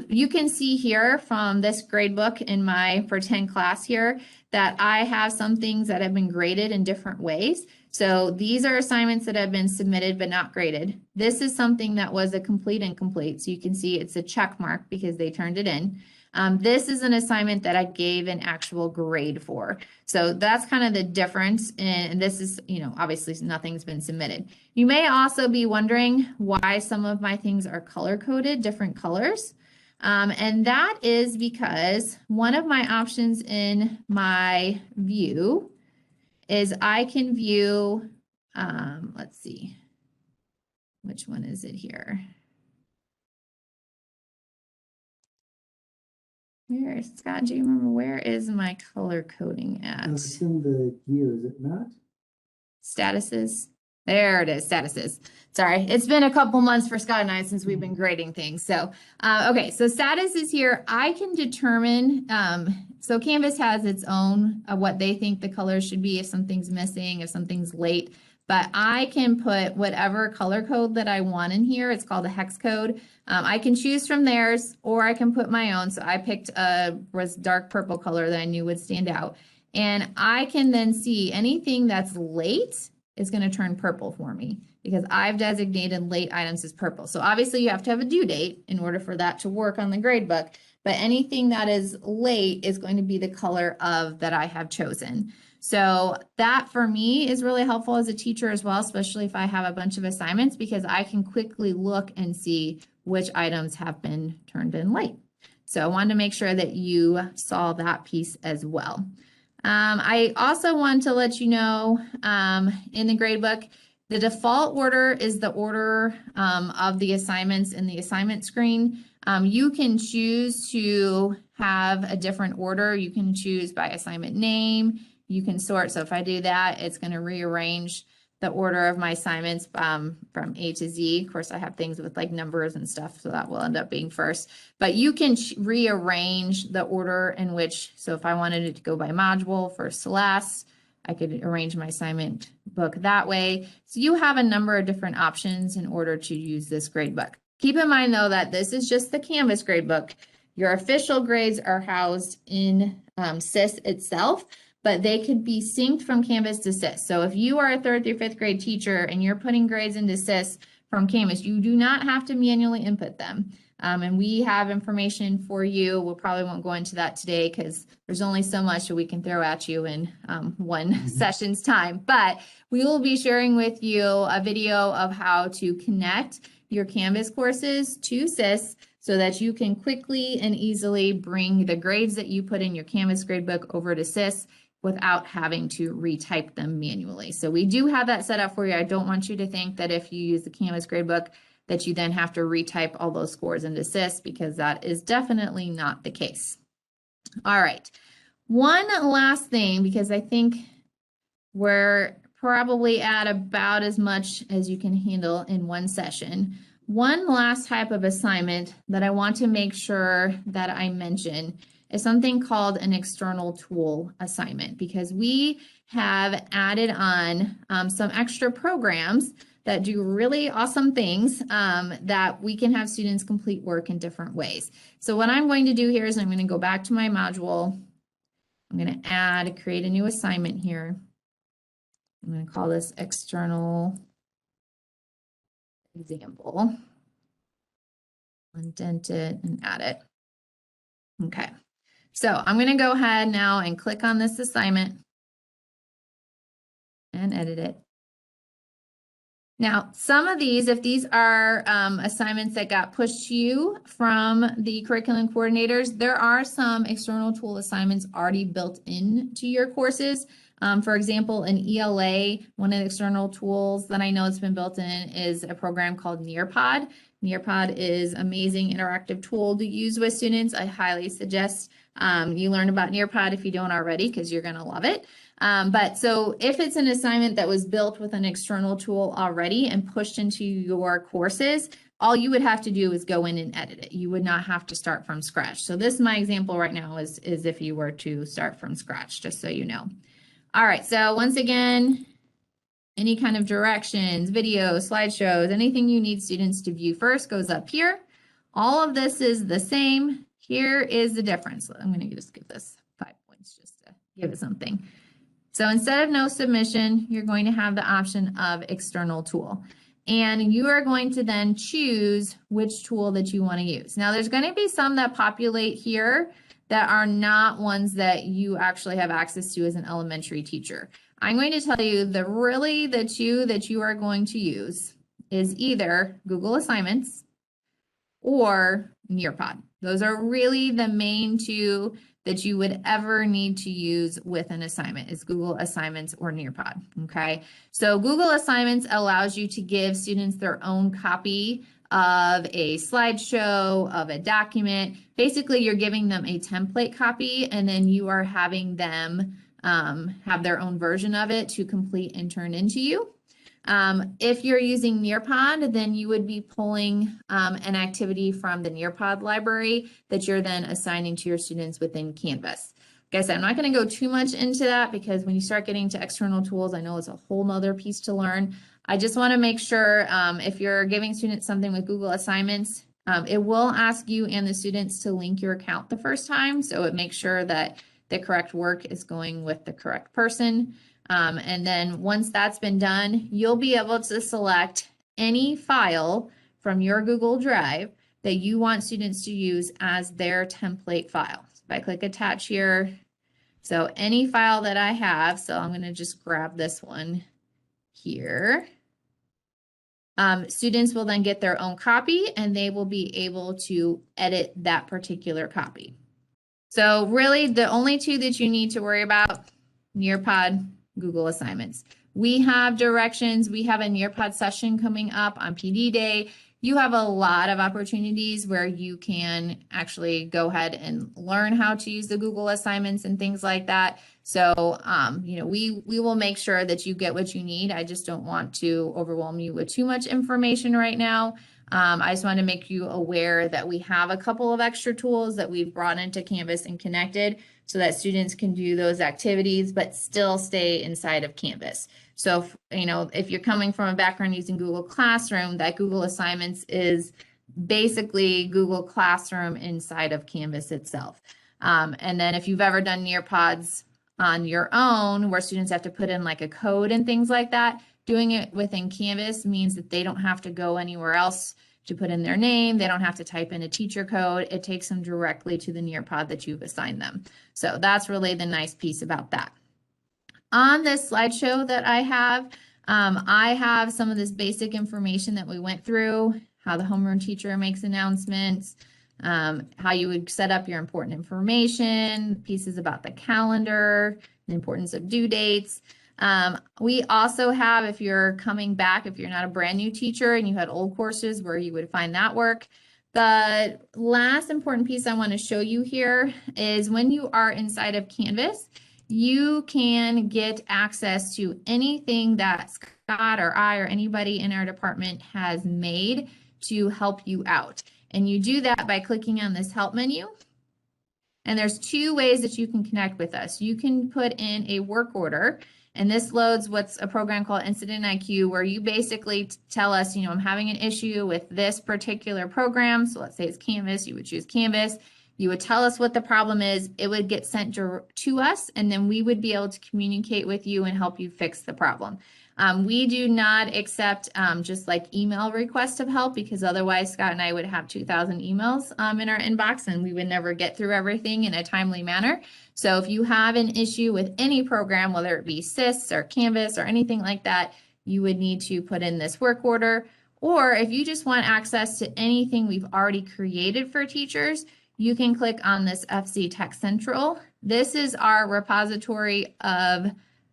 You can see here from this grade book in my pretend class here that I have some things that have been graded in different ways. So these are assignments that have been submitted but not graded. This is something that was a complete incomplete. So you can see it's a check mark because they turned it in. This is an assignment that I gave an actual grade for. So that's kind of the difference. And this is, obviously nothing's been submitted. You may also be wondering why some of my things are color coded, different colors. And that is because one of my options in my view is I can view, let's see, which one is it here? Where is, Scott, do you remember where is my color coding at? It's in the gear, is it not? Statuses. There it is, statuses. Sorry, it's been a couple months for Scott and I since we've been grading things. So, okay, so status is here. I can determine, so Canvas has its own what they think the colors should be if something's missing, if something's late. But I can put whatever color code that I want in here. It's called a hex code. I can choose from theirs or I can put my own. So I picked was dark purple color that I knew would stand out. And I can then see anything that's late is going to turn purple for me because I've designated late items as purple. So obviously you have to have a due date in order for that to work on the grade book. But anything that is late is going to be the color of that I have chosen. So that for me is really helpful as a teacher as well, especially if I have a bunch of assignments, because I can quickly look and see which items have been turned in late. So I wanted to make sure that you saw that piece as well. I also want to let you know in the gradebook, the default order is the order of the assignments in the assignment screen. You can choose to have a different order. You can choose by assignment name. You can sort. So if I do that, it's going to rearrange the order of my assignments from A to Z. Of course, I have things with like numbers and stuff, so that will end up being first. But you can rearrange the order in which, so if I wanted it to go by module, first to last, I could arrange my assignment book that way. So you have a number of different options in order to use this grade book. Keep in mind, though, that this is just the Canvas grade book. Your official grades are housed in SIS itself, but they could be synced from Canvas to SIS. So if you are a 3rd through 5th grade teacher and you're putting grades into SIS from Canvas, you do not have to manually input them. And we have information for you. We probably won't go into that today because there's only so much that we can throw at you in one session's time. But we will be sharing with you a video of how to connect your Canvas courses to SIS so that you can quickly and easily bring the grades that you put in your Canvas gradebook over to SIS without having to retype them manually. So we do have that set up for you. I don't want you to think that if you use the Canvas gradebook that you then have to retype all those scores into SIS, because that is definitely not the case. All right, one last thing, because I think we're probably at about as much as you can handle in one session. One last type of assignment that I want to make sure that I mention is something called an external tool assignment, because we have added on some extra programs that do really awesome things that we can have students complete work in different ways. So what I'm going to do here is I'm going to go back to my module. I'm going to create a new assignment here. I'm going to call this external example. Indent it and add it. Okay, so I'm going to go ahead now and click on this assignment and edit it. Now, some of these, if these are assignments that got pushed to you from the curriculum coordinators, there are some external tool assignments already built into your courses. For example, in ELA, one of the external tools that I know it's been built in is a program called Nearpod. Nearpod is an amazing interactive tool to use with students. I highly suggest you learn about Nearpod if you don't already, because you're going to love it. But so if it's an assignment that was built with an external tool already and pushed into your courses, all you would have to do is go in and edit it. You would not have to start from scratch. So this, my example right now is if you were to start from scratch, just so you know. All right, so once again, any kind of directions, videos, slideshows, anything you need students to view first goes up here. All of this is the same. Here is the difference. I'm going to just give this 5 points just to give it something. So instead of no submission, you're going to have the option of external tool. And you are going to then choose which tool that you want to use. Now, there's going to be some that populate here that are not ones that you actually have access to as an elementary teacher. I'm going to tell you the two that you are going to use is either Google Assignments or Nearpod. Those are really the main two that you would ever need to use with an assignment, is Google Assignments or Nearpod, okay? So Google Assignments allows you to give students their own copy of a slideshow, of a document. Basically, you're giving them a template copy, and then you are having them have their own version of it to complete and turn into you. If you're using Nearpod, then you would be pulling an activity from the Nearpod library that you're then assigning to your students within Canvas. Like I said, I'm not going to go too much into that, because when you start getting to external tools, I know it's a whole nother piece to learn. I just want to make sure if you're giving students something with Google Assignments, it will ask you and the students to link your account the first time, so it makes sure that the correct work is going with the correct person. And then once that's been done, you'll be able to select any file from your Google Drive that you want students to use as their template file. So if I click attach here, so any file that I have, so I'm going to just grab this one here. Students will then get their own copy, and they will be able to edit that particular copy. So really the only two that you need to worry about, Nearpod, Google Assignments. We have directions. We have a Nearpod session coming up on PD Day. You have a lot of opportunities where you can actually go ahead and learn how to use the Google Assignments and things like that. So, you know, we will make sure that you get what you need. I just don't want to overwhelm you with too much information right now. I just want to make you aware that we have a couple of extra tools that we've brought into Canvas and connected so that students can do those activities but still stay inside of Canvas. So, you know, if you're coming from a background using Google Classroom, that Google Assignments is basically Google Classroom inside of Canvas itself. And then if you've ever done Nearpods on your own, where students have to put in like a code and things like that, doing it within Canvas means that they don't have to go anywhere else to put in their name. They don't have to type in a teacher code. It takes them directly to the Nearpod that you've assigned them. So that's really the nice piece about that. On this slideshow that I have some of this basic information that we went through, how the homeroom teacher makes announcements, how you would set up your important information, pieces about the calendar, the importance of due dates. We also have, if you're coming back, if you're not a brand new teacher and you had old courses, where you would find that work. The last important piece I want to show you here is when you are inside of Canvas, you can get access to anything that Scott or I or anybody in our department has made to help you out. And you do that by clicking on this help menu. And there's two ways that you can connect with us. You can put in a work order, and this loads what's a program called Incident IQ, where you basically tell us, I'm having an issue with this particular program. So let's say it's Canvas, you would choose Canvas. You would tell us what the problem is. It would get sent to us, and then we would be able to communicate with you and help you fix the problem. We do not accept just like email requests of help, because otherwise Scott and I would have 2,000 emails in our inbox and we would never get through everything in a timely manner. So if you have an issue with any program, whether it be SIS or Canvas or anything like that, you would need to put in this work order. Or if you just want access to anything we've already created for teachers, you can click on this FC Tech Central. This is our repository of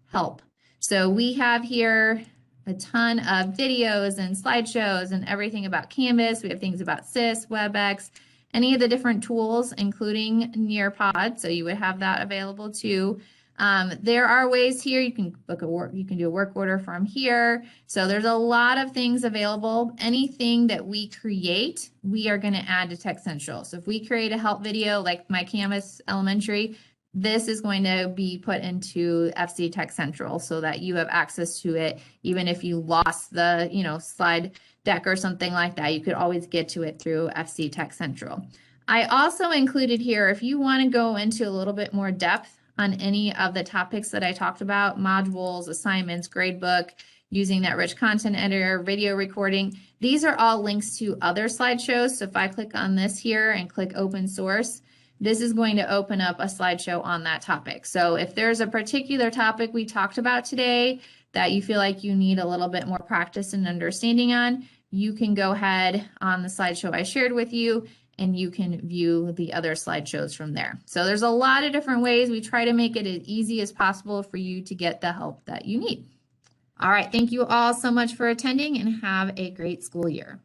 help. So we have here a ton of videos and slideshows and everything about Canvas. We have things about SIS, WebEx, any of the different tools, including Nearpod. So you would have that available too. There are ways here you can book a work, you can do a work order from here. So there's a lot of things available. Anything that we create, we are going to add to Tech Central. So if we create a help video like my Canvas Elementary, this is going to be put into FC Tech Central so that you have access to it. Even if you lost the, slide deck or something like that, you could always get to it through FC Tech Central. I also included here, if you want to go into a little bit more depth on any of the topics that I talked about, modules, assignments, gradebook, using that rich content editor, video recording, these are all links to other slideshows. So if I click on this here and click open source, this is going to open up a slideshow on that topic. So if there's a particular topic we talked about today that you feel like you need a little bit more practice and understanding on, you can go ahead on the slideshow I shared with you and you can view the other slideshows from there. So there's a lot of different ways. We try to make it as easy as possible for you to get the help that you need. All right, thank you all so much for attending and have a great school year.